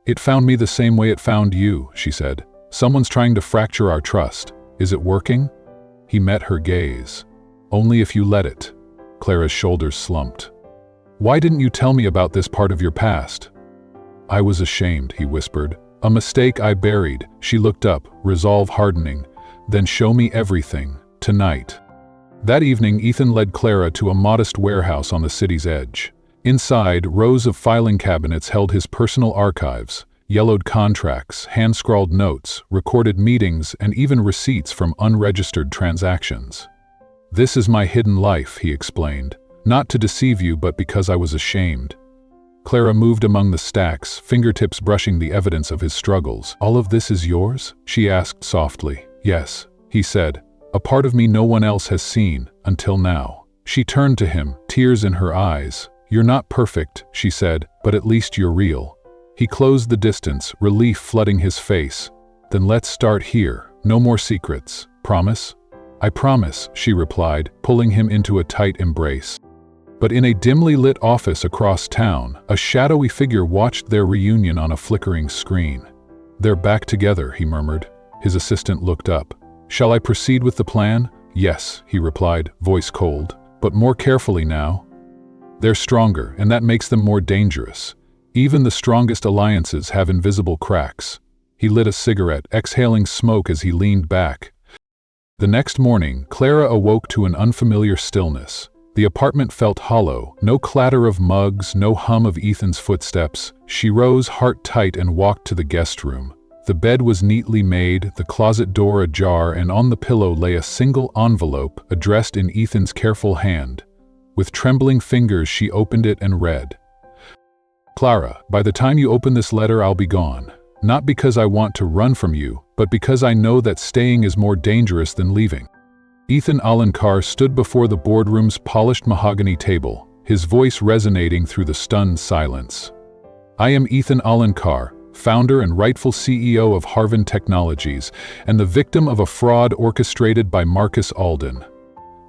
S1: It found me the same way it found you, she said. Someone's trying to fracture our trust. Is it working? He met her gaze. Only if you let it. Clara's shoulders slumped. Why didn't you tell me about this part of your past? I was ashamed, he whispered. A mistake I buried. She looked up, resolve hardening. Then show me everything, tonight. That evening, Ethan led Clara to a modest warehouse on the city's edge. Inside, rows of filing cabinets held his personal archives, yellowed contracts, hand-scrawled notes, recorded meetings, and even receipts from unregistered transactions. This is my hidden life, he explained. Not to deceive you, but because I was ashamed. Clara moved among the stacks, fingertips brushing the evidence of his struggles. All of this is yours? She asked softly. Yes, he said. A part of me no one else has seen, until now. She turned to him, tears in her eyes. You're not perfect, she said, but at least you're real. He closed the distance, relief flooding his face. Then let's start here. No more secrets. Promise? I promise, she replied, pulling him into a tight embrace. But in a dimly lit office across town, a shadowy figure watched their reunion on a flickering screen. They're back together, he murmured. His assistant looked up. Shall I proceed with the plan? Yes, he replied, voice cold. But more carefully now. They're stronger, and that makes them more dangerous. Even the strongest alliances have invisible cracks. He lit a cigarette, exhaling smoke as he leaned back. The next morning, Clara awoke to an unfamiliar stillness. The apartment felt hollow, no clatter of mugs, no hum of Ethan's footsteps. She rose heart tight and walked to the guest room. The bed was neatly made, the closet door ajar, and on the pillow lay a single envelope addressed in Ethan's careful hand. With trembling fingers, she opened it and read. Clara, by the time you open this letter, I'll be gone. Not because I want to run from you, but because I know that staying is more dangerous than leaving. Ethan Alencar stood before the boardroom's polished mahogany table, his voice resonating through the stunned silence. I am Ethan Alencar, founder and rightful CEO of Harvin Technologies, and the victim of a fraud orchestrated by Marcus Alden.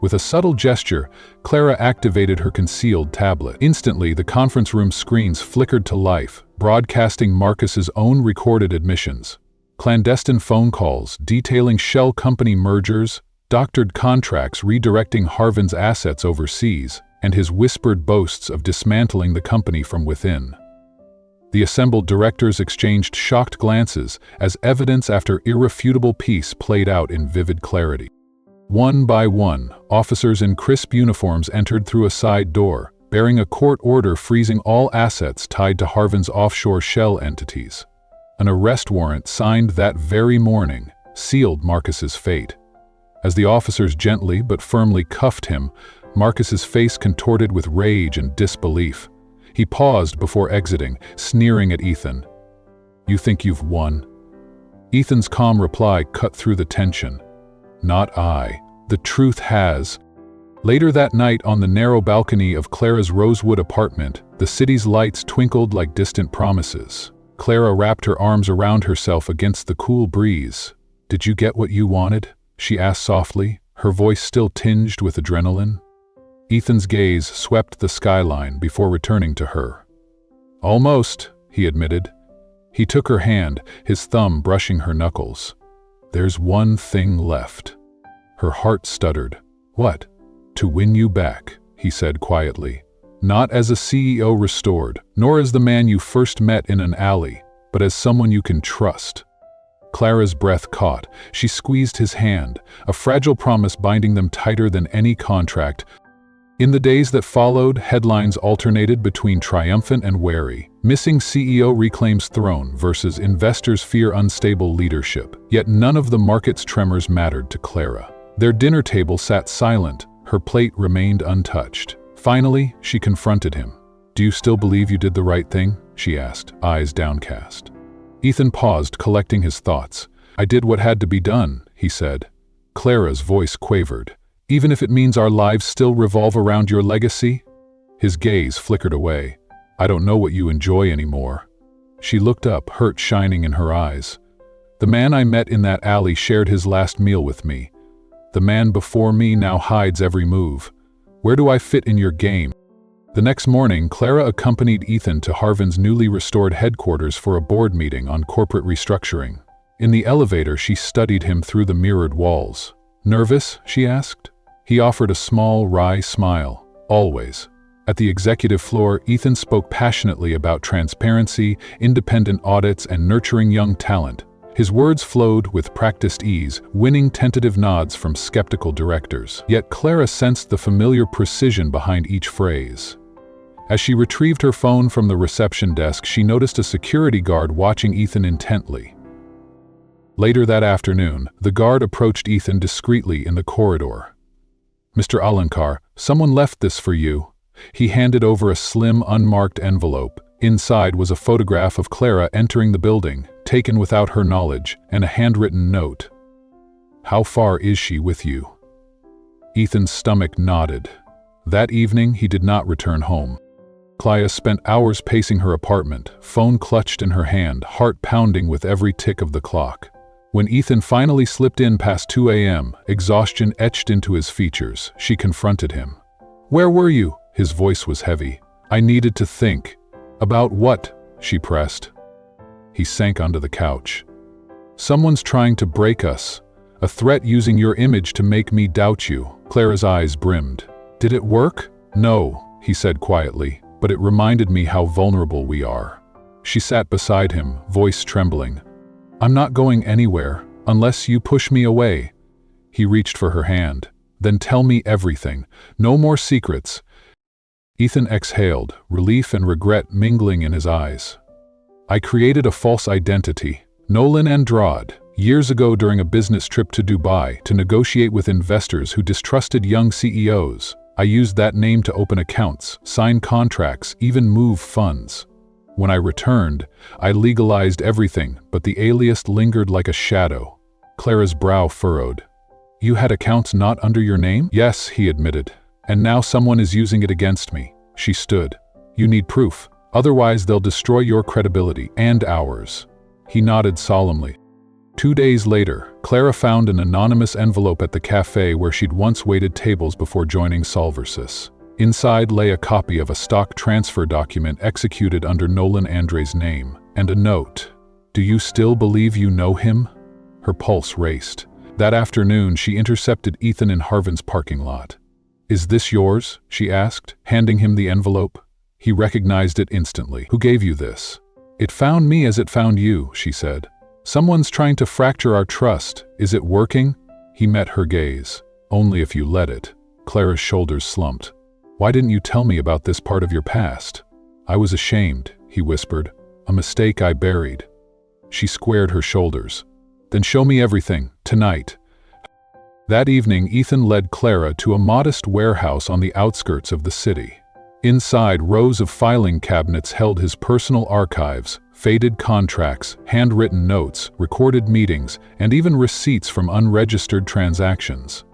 S1: With a subtle gesture, Clara activated her concealed tablet. Instantly, the conference room screens flickered to life, broadcasting Marcus's own recorded admissions. Clandestine phone calls detailing shell company mergers, doctored contracts redirecting Harvin's assets overseas, and his whispered boasts of dismantling the company from within. The assembled directors exchanged shocked glances as evidence after irrefutable piece played out in vivid clarity. One by one, officers in crisp uniforms entered through a side door, bearing a court order freezing all assets tied to Harvin's offshore shell entities. An arrest warrant signed that very morning sealed Marcus's fate. As the officers gently but firmly cuffed him, Marcus's face contorted with rage and disbelief. He paused before exiting, sneering at Ethan. You think you've won? Ethan's calm reply cut through the tension. Not I. The truth has. Later that night, on the narrow balcony of Clara's Rosewood apartment, the city's lights twinkled like distant promises. Clara wrapped her arms around herself against the cool breeze. Did you get what you wanted? She asked softly, her voice still tinged with adrenaline. Ethan's gaze swept the skyline before returning to her. Almost, he admitted. He took her hand, his thumb brushing her knuckles. There's one thing left. Her heart stuttered. What? To win you back, he said quietly. Not as a CEO restored, nor as the man you first met in an alley, but as someone you can trust. Clara's breath caught. She squeezed his hand, a fragile promise binding them tighter than any contract. In the days that followed, headlines alternated between triumphant and wary. Missing CEO reclaims throne versus investors fear unstable leadership. Yet none of the market's tremors mattered to Clara. Their dinner table sat silent. Her plate remained untouched. Finally, she confronted him. "Do you still believe you did the right thing?" she asked, eyes downcast. Ethan paused, collecting his thoughts. "I did what had to be done," he said. Clara's voice quavered. "Even if it means our lives still revolve around your legacy?" His gaze flickered away. "I don't know what you enjoy anymore." She looked up, hurt shining in her eyes. "The man I met in that alley shared his last meal with me. The man before me now hides every move. Where do I fit in your game?" The next morning, Clara accompanied Ethan to Harvin's newly restored headquarters for a board meeting on corporate restructuring. In the elevator, she studied him through the mirrored walls. "Nervous?" she asked. He offered a small, wry smile. "Always." At the executive floor, Ethan spoke passionately about transparency, independent audits, and nurturing young talent. His words flowed with practiced ease, winning tentative nods from skeptical directors. Yet Clara sensed the familiar precision behind each phrase. As she retrieved her phone from the reception desk, she noticed a security guard watching Ethan intently. Later that afternoon, the guard approached Ethan discreetly in the corridor. "Mr. Alencar, someone left this for you." He handed over a slim, unmarked envelope. Inside was a photograph of Clara entering the building, taken without her knowledge, and a handwritten note. "How far is she with you?" Ethan's stomach nodded. That evening, he did not return home. Clara spent hours pacing her apartment, phone clutched in her hand, heart pounding with every tick of the clock. When Ethan finally slipped in past 2 a.m., exhaustion etched into his features, she confronted him. "Where were you?" His voice was heavy. "I needed to think." "About what?" she pressed. He sank onto the couch. "Someone's trying to break us. A threat using your image to make me doubt you." Clara's eyes brimmed. "Did it work?" "No," he said quietly, "but it reminded me how vulnerable we are." She sat beside him, voice trembling. "I'm not going anywhere, unless you push me away." He reached for her hand. "Then tell me everything. No more secrets." Ethan exhaled, relief and regret mingling in his eyes. "I created a false identity, Nolan Andrade, years ago during a business trip to Dubai to negotiate with investors who distrusted young CEOs. I used that name to open accounts, sign contracts, even move funds. When I returned, I legalized everything, but the alias lingered like a shadow." Clara's brow furrowed. "You had accounts not under your name?" "Yes," he admitted. "And now someone is using it against me." She stood. "You need proof. Otherwise they'll destroy your credibility, and ours." He nodded solemnly. 2 days later, Clara found an anonymous envelope at the cafe where she'd once waited tables before joining Solversys. Inside lay a copy of a stock transfer document executed under Nolan Andre's name, and a note. "Do you still believe you know him?" Her pulse raced. That afternoon, she intercepted Ethan in Harvin's parking lot. "Is this yours?" she asked, handing him the envelope. He recognized it instantly. "Who gave you this?" "It found me as it found you," she said. "Someone's trying to fracture our trust. Is it working?" He met her gaze. "Only if you let it." Clara's shoulders slumped. "Why didn't you tell me about this part of your past?" "I was ashamed," he whispered. "A mistake I buried." She squared her shoulders. "Then show me everything, tonight." That evening, Ethan led Clara to a modest warehouse on the outskirts of the city. Inside, rows of filing cabinets held his personal archives, faded contracts, handwritten notes, recorded meetings, and even receipts from unregistered transactions.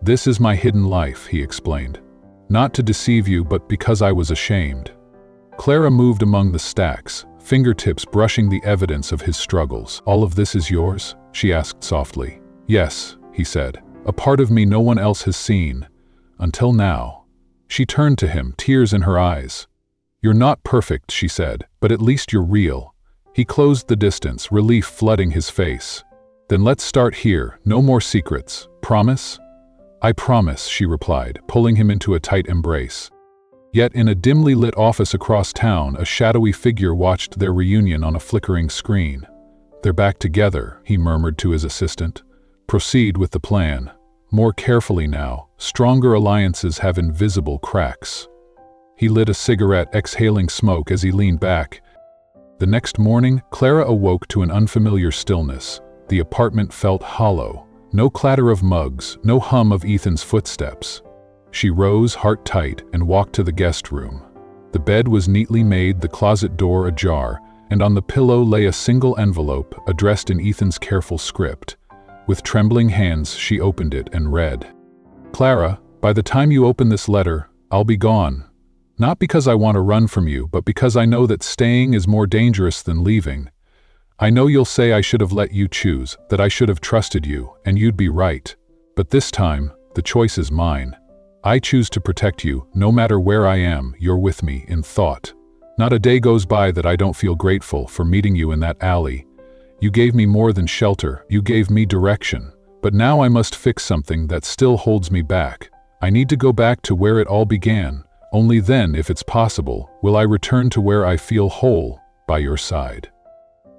S1: "This is my hidden life," he explained. "Not to deceive you, but because I was ashamed." Clara moved among the stacks, fingertips brushing the evidence of his struggles. "All of this is yours?" she asked softly. "Yes," he said. "A part of me no one else has seen. Until now." She turned to him, tears in her eyes. "You're not perfect," she said, "but at least you're real." He closed the distance, relief flooding his face. "Then let's start here. No more secrets. Promise?" "I promise," she replied, pulling him into a tight embrace. Yet in a dimly lit office across town, a shadowy figure watched their reunion on a flickering screen. "They're back together," he murmured to his assistant. "Proceed with the plan. More carefully now. Stronger alliances have invisible cracks. He lit a cigarette, exhaling smoke as he leaned back. The next morning, Clara awoke to an unfamiliar stillness. The apartment felt hollow. No clatter of mugs, no hum of Ethan's footsteps. She rose, heart tight, and walked to the guest room. The bed was neatly made, the closet door ajar, and on the pillow lay a single envelope addressed in Ethan's careful script. With trembling hands, she opened it and read, "Clara, by the time you open this letter, I'll be gone. Not because I want to run from you, but because I know that staying is more dangerous than leaving. I know you'll say I should have let you choose, that I should have trusted you, and you'd be right. But this time, the choice is mine. I choose to protect you, no matter where I am, you're with me, in thought. Not a day goes by that I don't feel grateful for meeting you in that alley. You gave me more than shelter, you gave me direction. But now I must fix something that still holds me back. I need to go back to where it all began. Only then, if it's possible, will I return to where I feel whole, by your side.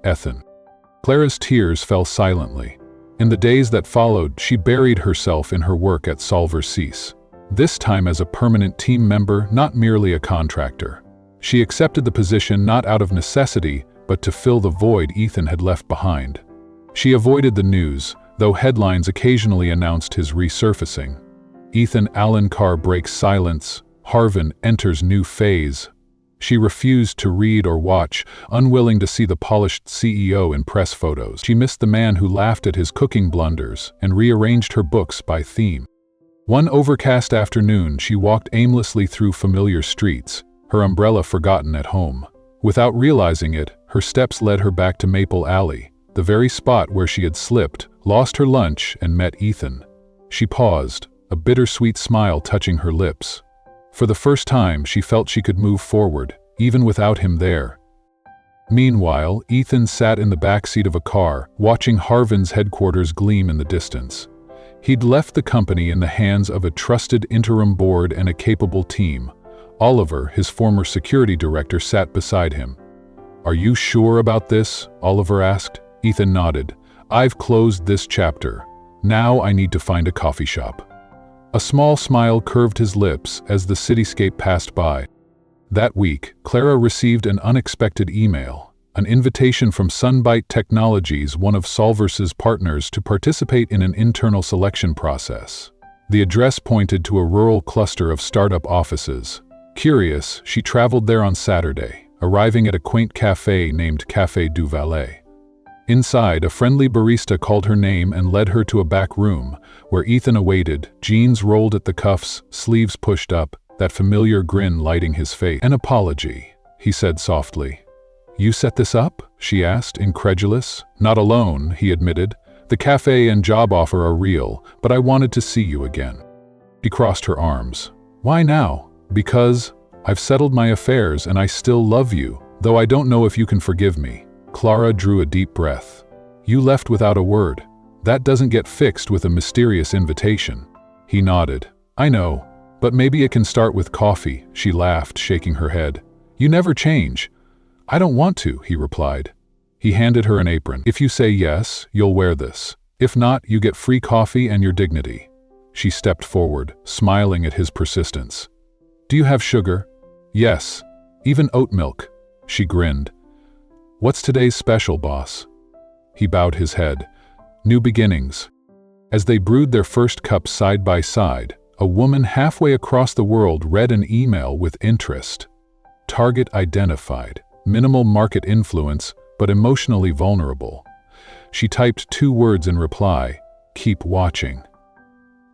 S1: Ethan." Clara's tears fell silently. In the days that followed, she buried herself in her work at Solversys. This time as a permanent team member, not merely a contractor. She accepted the position not out of necessity, but to fill the void Ethan had left behind. She avoided the news, though headlines occasionally announced his resurfacing. Ethan Alencar breaks silence. Harvin enters new phase. She refused to read or watch, unwilling to see the polished CEO in press photos. She missed the man who laughed at his cooking blunders and rearranged her books by theme. One overcast afternoon, she walked aimlessly through familiar streets, her umbrella forgotten at home. Without realizing it, her steps led her back to Maple Alley, the very spot where she had slipped, lost her lunch, and met Ethan. She paused, a bittersweet smile touching her lips. For the first time, she felt she could move forward, even without him there. Meanwhile, Ethan sat in the backseat of a car, watching Harvin's headquarters gleam in the distance. He'd left the company in the hands of a trusted interim board and a capable team. Oliver, his former security director, sat beside him. "Are you sure about this?" Oliver asked. Ethan nodded. "I've closed this chapter. Now I need to find a coffee shop." A small smile curved his lips as the cityscape passed by. That week, Clara received an unexpected email, an invitation from Sunbite Technologies, one of Solversys' partners, to participate in an internal selection process. The address pointed to a rural cluster of startup offices. Curious, she traveled there on Saturday, arriving at a quaint café named Café du Valais. Inside, a friendly barista called her name and led her to a back room, where Ethan awaited, jeans rolled at the cuffs, sleeves pushed up, that familiar grin lighting his face. "An apology," he said softly. "You set this up?" she asked, incredulous. "Not alone," he admitted. "The cafe and job offer are real, but I wanted to see you again." She crossed her arms. "Why now?" "Because I've settled my affairs and I still love you, though I don't know if you can forgive me." Clara drew a deep breath. "You left without a word. That doesn't get fixed with a mysterious invitation." He nodded. "I know, but maybe it can start with coffee," she laughed, shaking her head. "You never change." "I don't want to," he replied. He handed her an apron. "If you say yes, you'll wear this. If not, you get free coffee and your dignity." She stepped forward, smiling at his persistence. "Do you have sugar?" "Yes. Even oat milk." She grinned. "What's today's special, boss?" He bowed his head. "New beginnings." As they brewed their first cup side by side, a woman halfway across the world read an email with interest. Target identified. Minimal market influence, but emotionally vulnerable. She typed 2 words in reply: "Keep watching."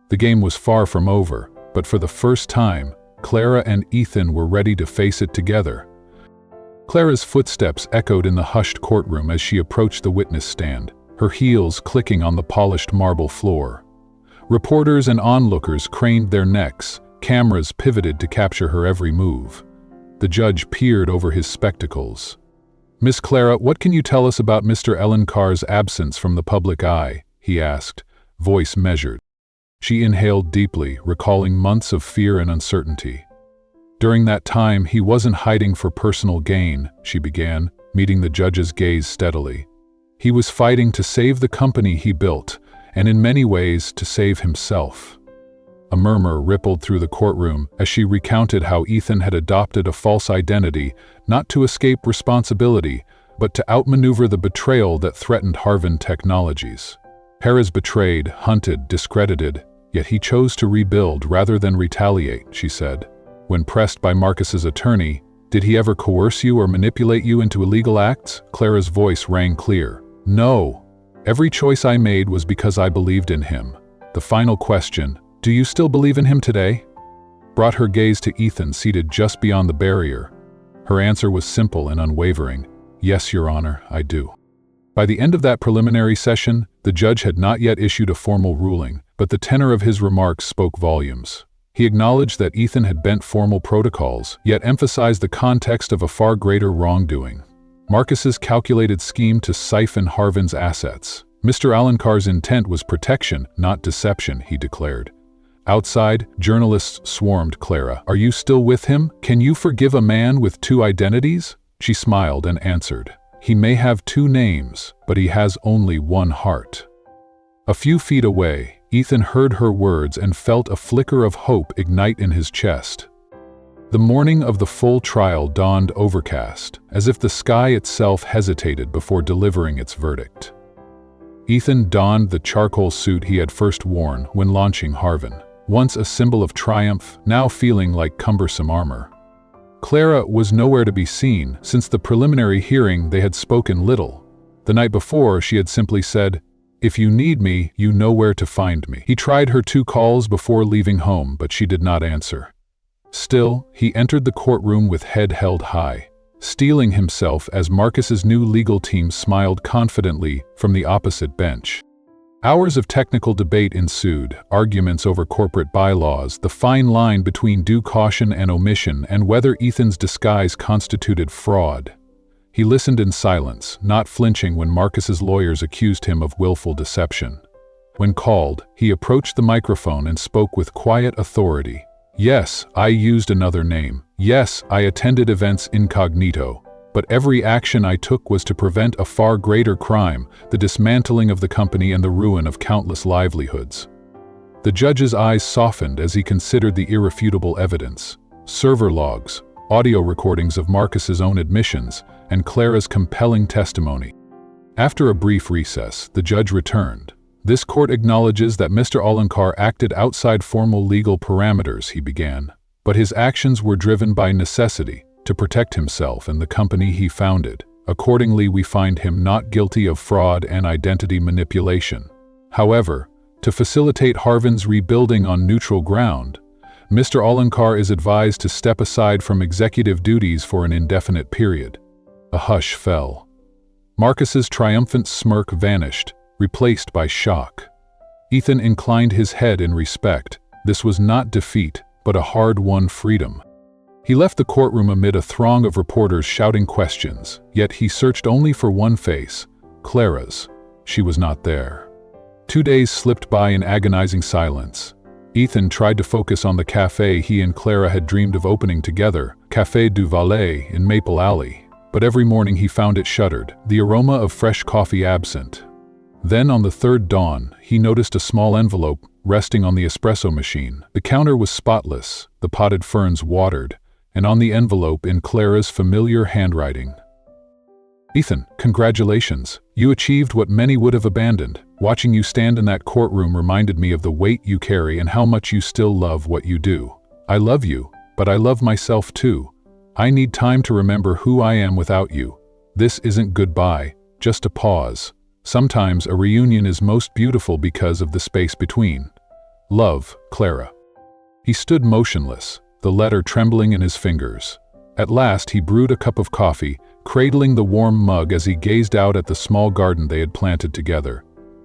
S1: The game was far from over, but for the first time, Clara and Ethan were ready to face it together. Clara's footsteps echoed in the hushed courtroom as she approached the witness stand, her heels clicking on the polished marble floor. Reporters and onlookers craned their necks, cameras pivoted to capture her every move. The judge peered over his spectacles. "Miss Clara, what can you tell us about Mr. Alencar's absence from the public eye?" he asked, voice measured. She inhaled deeply, recalling months of fear and uncertainty. "During that time, he wasn't hiding for personal gain," she began, meeting the judge's gaze steadily. "He was fighting to save the company he built, and in many ways to save himself." A murmur rippled through the courtroom as she recounted how Ethan had adopted a false identity, not to escape responsibility, but to outmaneuver the betrayal that threatened Harvin Technologies. Perez betrayed, hunted, discredited, yet he chose to rebuild rather than retaliate, she said. When pressed by Marcus's attorney, "Did he ever coerce you or manipulate you into illegal acts?" Clara's voice rang clear. "No. Every choice I made was because I believed in him." The final question, "Do you still believe in him today?" brought her gaze to Ethan seated just beyond the barrier. Her answer was simple and unwavering. "Yes, Your Honor, I do." By the end of that preliminary session, the judge had not yet issued a formal ruling, but the tenor of his remarks spoke volumes. He acknowledged that Ethan had bent formal protocols, yet emphasized the context of a far greater wrongdoing. Marcus's calculated scheme to siphon Harvin's assets. Mr. Alencar's intent was protection, not deception, he declared. Outside, journalists swarmed Clara. "Are you still with him? Can you forgive a man with two identities?" She smiled and answered, "He may have two names, but he has only one heart." A few feet away, Ethan heard her words and felt a flicker of hope ignite in his chest. The morning of the full trial dawned overcast, as if the sky itself hesitated before delivering its verdict. Ethan donned the charcoal suit he had first worn when launching Harvin, once a symbol of triumph, now feeling like cumbersome armor. Clara was nowhere to be seen. Since the preliminary hearing, they had spoken little. The night before, she had simply said, "If you need me, you know where to find me." He tried her 2 calls before leaving home, but she did not answer. Still, he entered the courtroom with head held high, steeling himself as Marcus's new legal team smiled confidently from the opposite bench. Hours of technical debate ensued, arguments over corporate bylaws, the fine line between due caution and omission, and whether Ethan's disguise constituted fraud. He listened in silence, not flinching when Marcus's lawyers accused him of willful deception. When called, he approached the microphone and spoke with quiet authority. "Yes, I used another name. Yes, I attended events incognito. But every action I took was to prevent a far greater crime, the dismantling of the company and the ruin of countless livelihoods." The judge's eyes softened as he considered the irrefutable evidence. Server logs, audio recordings of Marcus's own admissions, and Clara's compelling testimony. After a brief recess, the judge returned. "This court acknowledges that Mr. Alencar acted outside formal legal parameters," he began. "But his actions were driven by necessity, to protect himself and the company he founded. Accordingly, we find him not guilty of fraud and identity manipulation. However, to facilitate Harvin's rebuilding on neutral ground, Mr. Alencar is advised to step aside from executive duties for an indefinite period." A hush fell. Marcus's triumphant smirk vanished, replaced by shock. Ethan inclined his head in respect. This was not defeat, but a hard-won freedom. He left the courtroom amid a throng of reporters shouting questions, yet he searched only for one face, Clara's. She was not there. 2 days slipped by in agonizing silence. Ethan tried to focus on the cafe he and Clara had dreamed of opening together, Café du Valais in Maple Alley. But every morning he found it shuttered, the aroma of fresh coffee absent. Then on the third dawn, he noticed a small envelope resting on the espresso machine. The counter was spotless, the potted ferns watered, and on the envelope in Clara's familiar handwriting. "Ethan, congratulations. You achieved what many would have abandoned. Watching you stand in that courtroom reminded me of the weight you carry and how much you still love what you do. I love you, but I love myself too. I need time to remember who I am without you. This isn't goodbye, just a pause. Sometimes a reunion is most beautiful because of the space between. Love, Clara." He stood motionless, the letter trembling in his fingers. At last he brewed a cup of coffee, cradling the warm mug as he gazed out at the small garden they had planted together.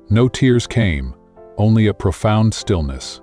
S1: No tears came, only a profound stillness.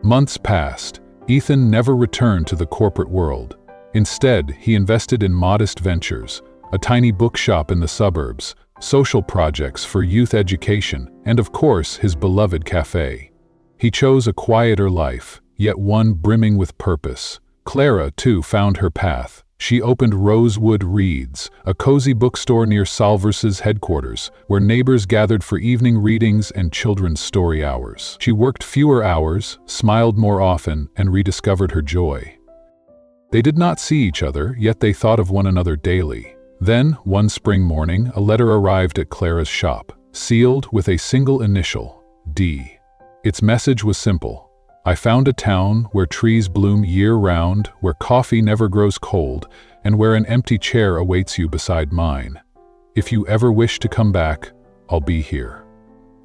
S1: Months passed. Ethan never returned to the corporate world. Instead, he invested in modest ventures, a tiny bookshop in the suburbs, social projects for youth education, and of course his beloved cafe. He chose a quieter life, yet one brimming with purpose. Clara, too, found her path, She opened Rosewood Reads, a cozy bookstore near Solversys headquarters, where neighbors gathered for evening readings and children's story hours. She worked fewer hours, smiled more often, and rediscovered her joy. They did not see each other, yet they thought of one another daily. Then, one spring morning, a letter arrived at Clara's shop, sealed with a single initial, D. Its message was simple. I found a town where trees bloom year-round, where coffee never grows cold, and where an empty chair awaits you beside mine. If you ever wish to come back, I'll be here.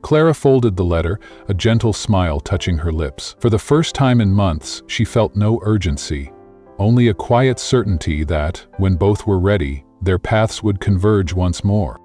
S1: Clara folded the letter, a gentle smile touching her lips. For the first time in months, she felt no urgency, only a quiet certainty that, when both were ready, their paths would converge once more.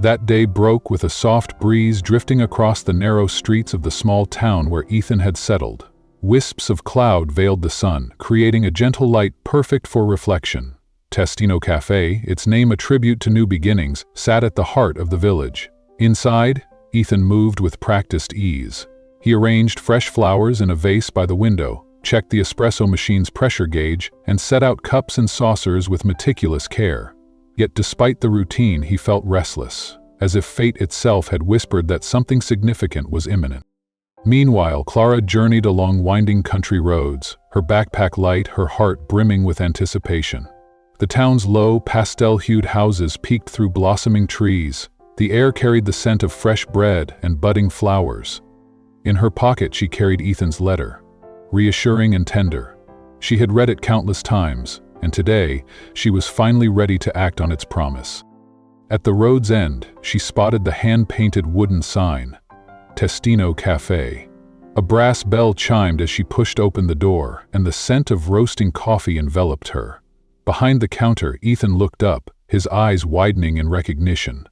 S1: That day broke with a soft breeze drifting across the narrow streets of the small town where Ethan had settled. Wisps of cloud veiled the sun, creating a gentle light perfect for reflection. Testino Cafe, its name a tribute to new beginnings, sat at the heart of the village. Inside, Ethan moved with practiced ease. He arranged fresh flowers in a vase by the window, checked the espresso machine's pressure gauge, and set out cups and saucers with meticulous care. Yet despite the routine, he felt restless, as if fate itself had whispered that something significant was imminent. Meanwhile, Clara journeyed along winding country roads, her backpack light, her heart brimming with anticipation. The town's low, pastel-hued houses peeked through blossoming trees. The air carried the scent of fresh bread and budding flowers. In her pocket she carried Ethan's letter, reassuring and tender. She had read it countless times, and today, she was finally ready to act on its promise. At the road's end, she spotted the hand-painted wooden sign, Testino Cafe. A brass bell chimed as she pushed open the door, and the scent of roasting coffee enveloped her. Behind the counter, Ethan looked up, his eyes widening in recognition.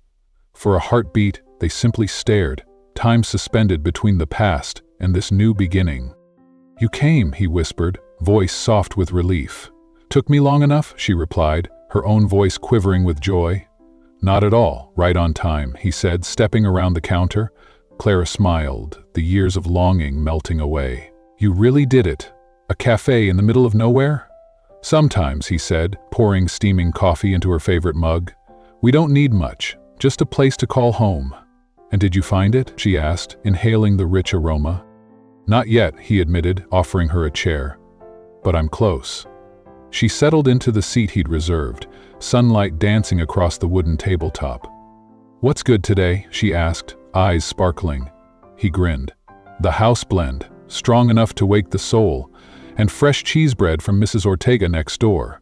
S1: For a heartbeat, they simply stared, time suspended between the past and this new beginning. "You came," he whispered, voice soft with relief. "Took me long enough?" she replied, her own voice quivering with joy. "Not at all, right on time," he said, stepping around the counter. Clara smiled, the years of longing melting away. "You really did it? A cafe in the middle of nowhere?" "Sometimes," he said, pouring steaming coffee into her favorite mug. "We don't need much, just a place to call home." "And did you find it?" she asked, inhaling the rich aroma. "Not yet," he admitted, offering her a chair. "But I'm close." She settled into the seat he'd reserved, sunlight dancing across the wooden tabletop. "What's good today?" she asked, eyes sparkling. He grinned. "The house blend, strong enough to wake the soul, and fresh cheese bread from Mrs. Ortega next door."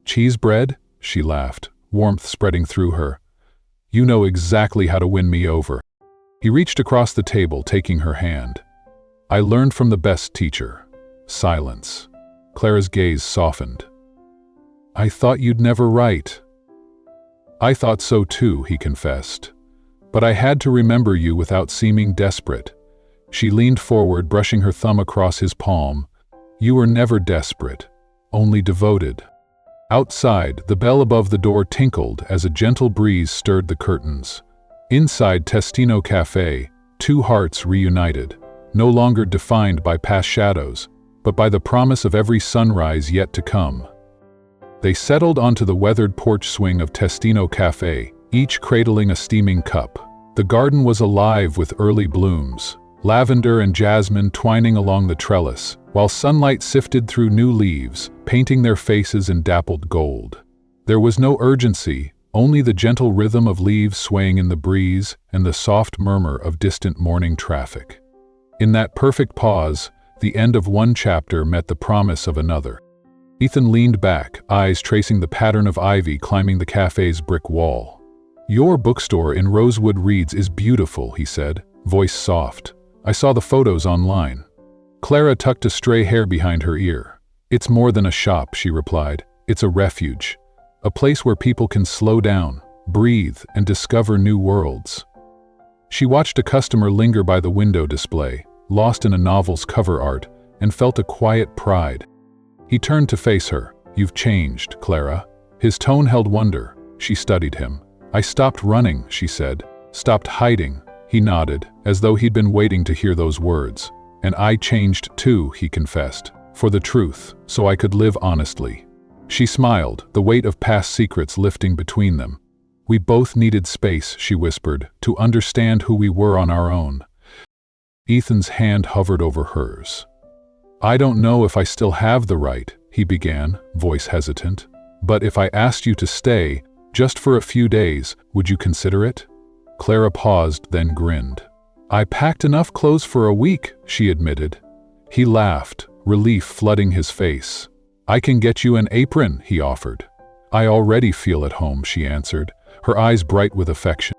S1: "Cheese bread?" she laughed, warmth spreading through her. "You know exactly how to win me over." He reached across the table, taking her hand. "I learned from the best teacher. Silence." Clara's gaze softened. "I thought you'd never write." "I thought so too," he confessed. "But I had to remember you without seeming desperate." She leaned forward, brushing her thumb across his palm. "You were never desperate, only devoted." Outside, the bell above the door tinkled as a gentle breeze stirred the curtains. Inside Testino Cafe, two hearts reunited, no longer defined by past shadows, but by the promise of every sunrise yet to come. They settled onto the weathered porch swing of Testino Cafe, each cradling a steaming cup. The garden was alive with early blooms, lavender and jasmine twining along the trellis, while sunlight sifted through new leaves, painting their faces in dappled gold. There was no urgency, only the gentle rhythm of leaves swaying in the breeze and the soft murmur of distant morning traffic. In that perfect pause, the end of one chapter met the promise of another. Ethan leaned back, eyes tracing the pattern of ivy climbing the cafe's brick wall. "Your bookstore in Rosewood Reads is beautiful," he said, voice soft. "I saw the photos online." Clara tucked a stray hair behind her ear. "It's more than a shop," she replied. "It's a refuge. A place where people can slow down, breathe, and discover new worlds." She watched a customer linger by the window display, lost in a novel's cover art, and felt a quiet pride. He turned to face her. "You've changed, Clara." His tone held wonder. She studied him. "I stopped running," she said. "Stopped hiding." He nodded, as though he'd been waiting to hear those words. "And I changed too," he confessed. "For the truth, so I could live honestly." She smiled, the weight of past secrets lifting between them. We both needed space, she whispered, to understand who we were on our own. Ethan's hand hovered over hers. I don't know if I still have the right, he began, voice hesitant. But if I asked you to stay, just for a few days, would you consider it? Clara paused, then grinned. I packed enough clothes for a week, she admitted. He laughed, relief flooding his face. I can get you an apron, he offered. I already feel at home, she answered, her eyes bright with affection.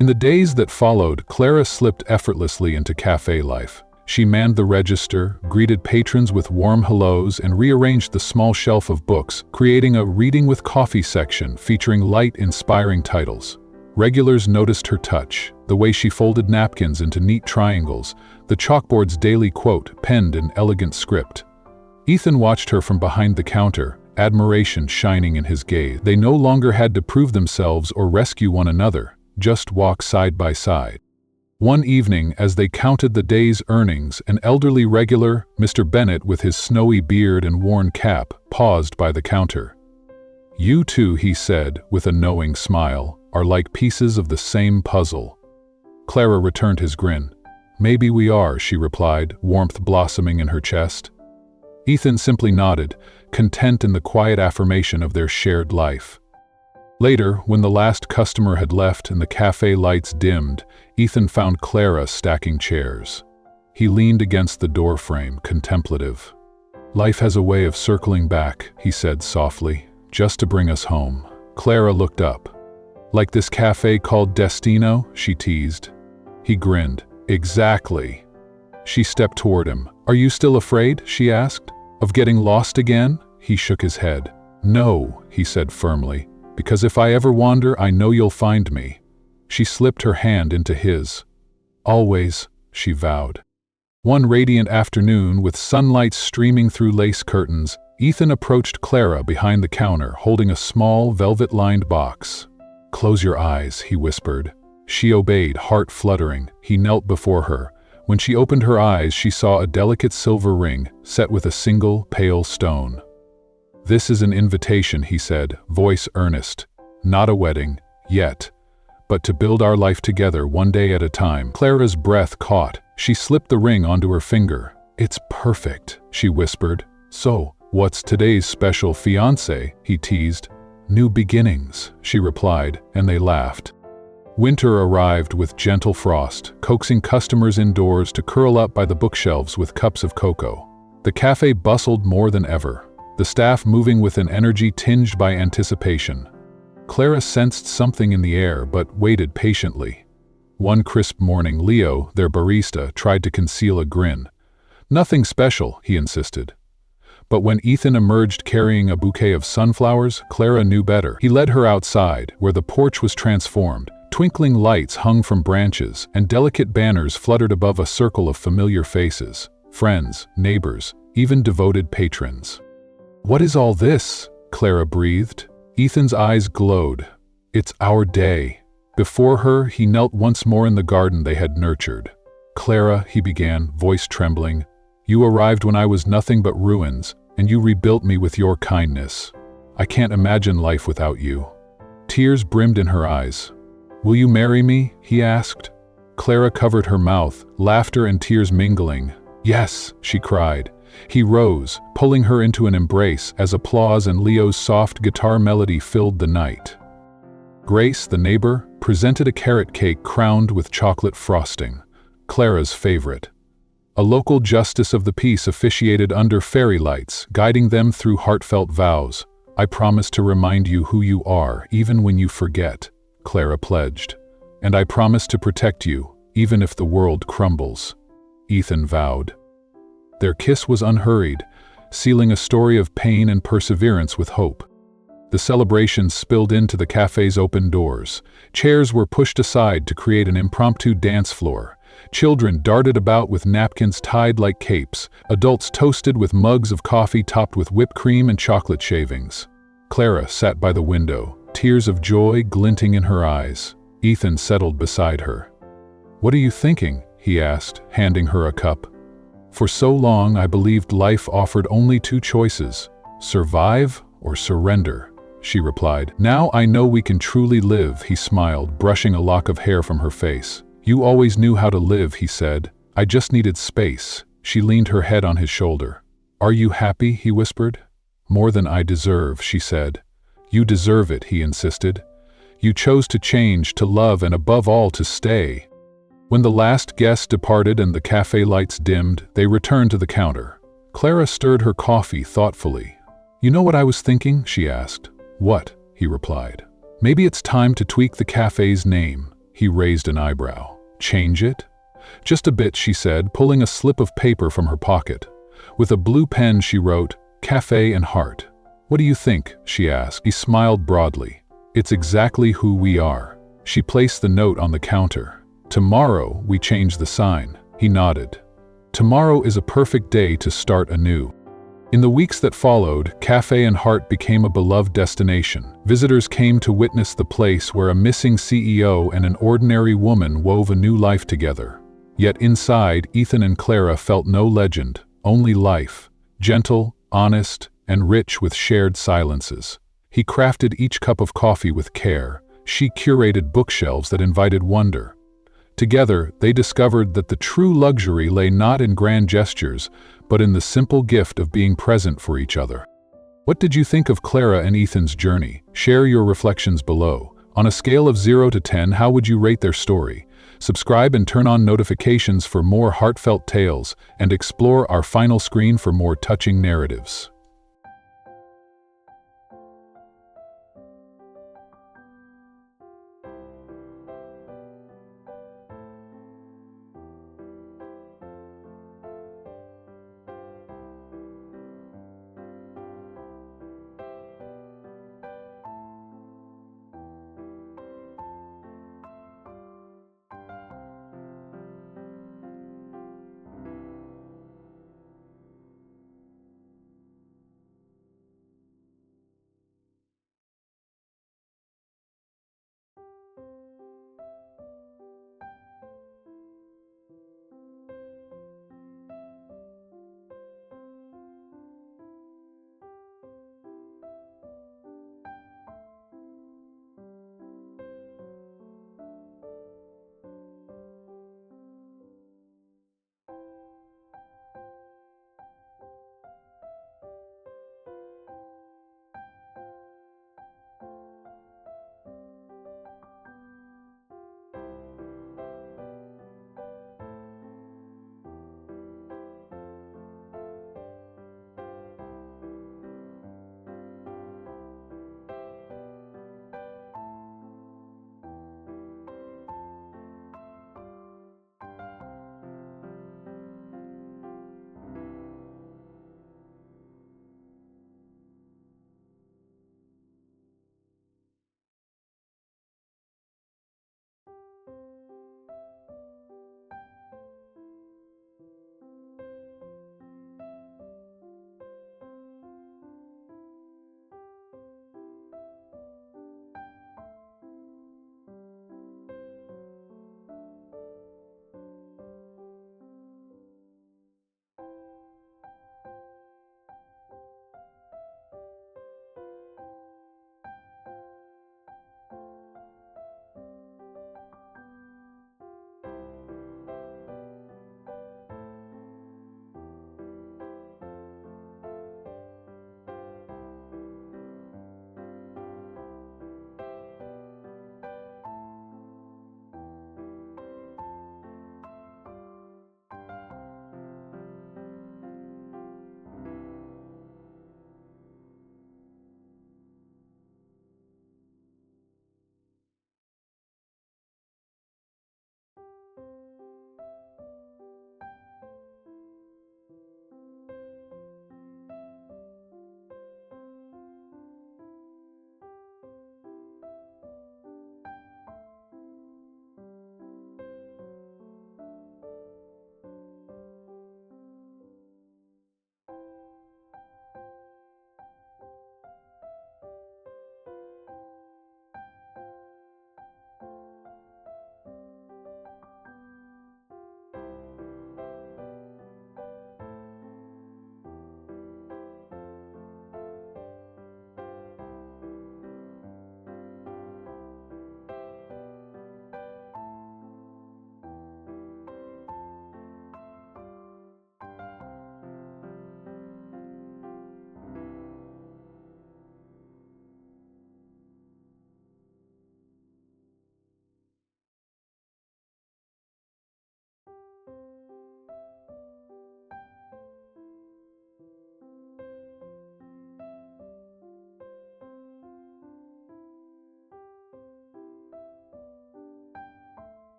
S1: In the days that followed, Clara slipped effortlessly into cafe life. She manned the register, greeted patrons with warm hellos, and rearranged the small shelf of books, creating a reading with coffee section featuring light, inspiring titles. Regulars noticed her touch, the way she folded napkins into neat triangles, the chalkboard's daily quote penned in elegant script. Ethan watched her from behind the counter, admiration shining in his gaze. They no longer had to prove themselves or rescue one another, just walk side by side. One evening, as they counted the day's earnings, an elderly regular, Mr. Bennett with his snowy beard and worn cap, paused by the counter. You two, he said, with a knowing smile, are like pieces of the same puzzle. Clara returned his grin. Maybe we are, she replied, warmth blossoming in her chest. Ethan simply nodded, content in the quiet affirmation of their shared life. Later, when the last customer had left and the cafe lights dimmed, Ethan found Clara stacking chairs. He leaned against the doorframe, contemplative. Life has a way of circling back, he said softly, just to bring us home. Clara looked up. Like this cafe called Destino, she teased. He grinned. Exactly. She stepped toward him. Are you still afraid, she asked, of getting lost again? He shook his head. No, he said firmly, because if I ever wander, I know you'll find me. She slipped her hand into his. Always, she vowed. One radiant afternoon, with sunlight streaming through lace curtains, Ethan approached Clara behind the counter, holding a small, velvet-lined box. Close your eyes, he whispered. She obeyed, heart fluttering. He knelt before her. When she opened her eyes, she saw a delicate silver ring, set with a single, pale stone. This is an invitation, he said, voice earnest. Not a wedding, yet, but to build our life together one day at a time. Clara's breath caught. She slipped the ring onto her finger. It's perfect, she whispered. So, what's today's special fiancé? He teased. New beginnings, she replied, and they laughed. Winter arrived with gentle frost, coaxing customers indoors to curl up by the bookshelves with cups of cocoa. The cafe bustled more than ever, the staff moving with an energy tinged by anticipation. Clara sensed something in the air but waited patiently. One crisp morning, Leo, their barista, tried to conceal a grin. Nothing special, he insisted. But when Ethan emerged carrying a bouquet of sunflowers, Clara knew better. He led her outside, where the porch was transformed. Twinkling lights hung from branches, and delicate banners fluttered above a circle of familiar faces. Friends, neighbors, even devoted patrons. What is all this? Clara breathed. Ethan's eyes glowed. It's our day. Before her, he knelt once more in the garden they had nurtured. Clara, he began, voice trembling, you arrived when I was nothing but ruins, and you rebuilt me with your kindness. I can't imagine life without you. Tears brimmed in her eyes. Will you marry me? He asked. Clara covered her mouth, laughter and tears mingling. Yes, she cried. He rose, pulling her into an embrace as applause and Leo's soft guitar melody filled the night. Grace, the neighbor, presented a carrot cake crowned with chocolate frosting, Clara's favorite. A local justice of the peace officiated under fairy lights, guiding them through heartfelt vows. I promise to remind you who you are, even when you forget, Clara pledged. And I promise to protect you, even if the world crumbles, Ethan vowed. Their kiss was unhurried, sealing a story of pain and perseverance with hope. The celebration spilled into the cafe's open doors. Chairs were pushed aside to create an impromptu dance floor. Children darted about with napkins tied like capes. Adults toasted with mugs of coffee topped with whipped cream and chocolate shavings. Clara sat by the window, tears of joy glinting in her eyes. Ethan settled beside her. What are you thinking? He asked, handing her a cup. For so long I believed life offered only two choices, survive or surrender," she replied. "Now I know we can truly live," he smiled, brushing a lock of hair from her face. "You always knew how to live," he said. "I just needed space." She leaned her head on his shoulder. "Are you happy?" he whispered. "More than I deserve," she said. "You deserve it," he insisted. "You chose to change, to love, and above all to stay." When the last guest departed and the cafe lights dimmed, they returned to the counter. Clara stirred her coffee thoughtfully. "You know what I was thinking?" she asked. "What?" he replied. "Maybe it's time to tweak the cafe's name." He raised an eyebrow. "Change it?" "Just a bit," she said, pulling a slip of paper from her pocket. With a blue pen she wrote, "Cafe and Heart." "What do you think?" she asked. He smiled broadly. "It's exactly who we are." She placed the note on the counter. "Tomorrow we change the sign." He nodded. "Tomorrow is a perfect day to start anew." In the weeks that followed, Cafe and Heart became a beloved destination. Visitors came to witness the place where a missing CEO and an ordinary woman wove a new life together. Yet inside, Ethan and Clara felt no legend, only life, gentle, honest, and rich with shared silences. He crafted each cup of coffee with care. She curated bookshelves that invited wonder. Together, they discovered that the true luxury lay not in grand gestures, but in the simple gift of being present for each other. What did you think of Clara and Ethan's journey? Share your reflections below. On a scale of 0 to 10, how would you rate their story? Subscribe and turn on notifications for more heartfelt tales, and explore our final screen for more touching narratives.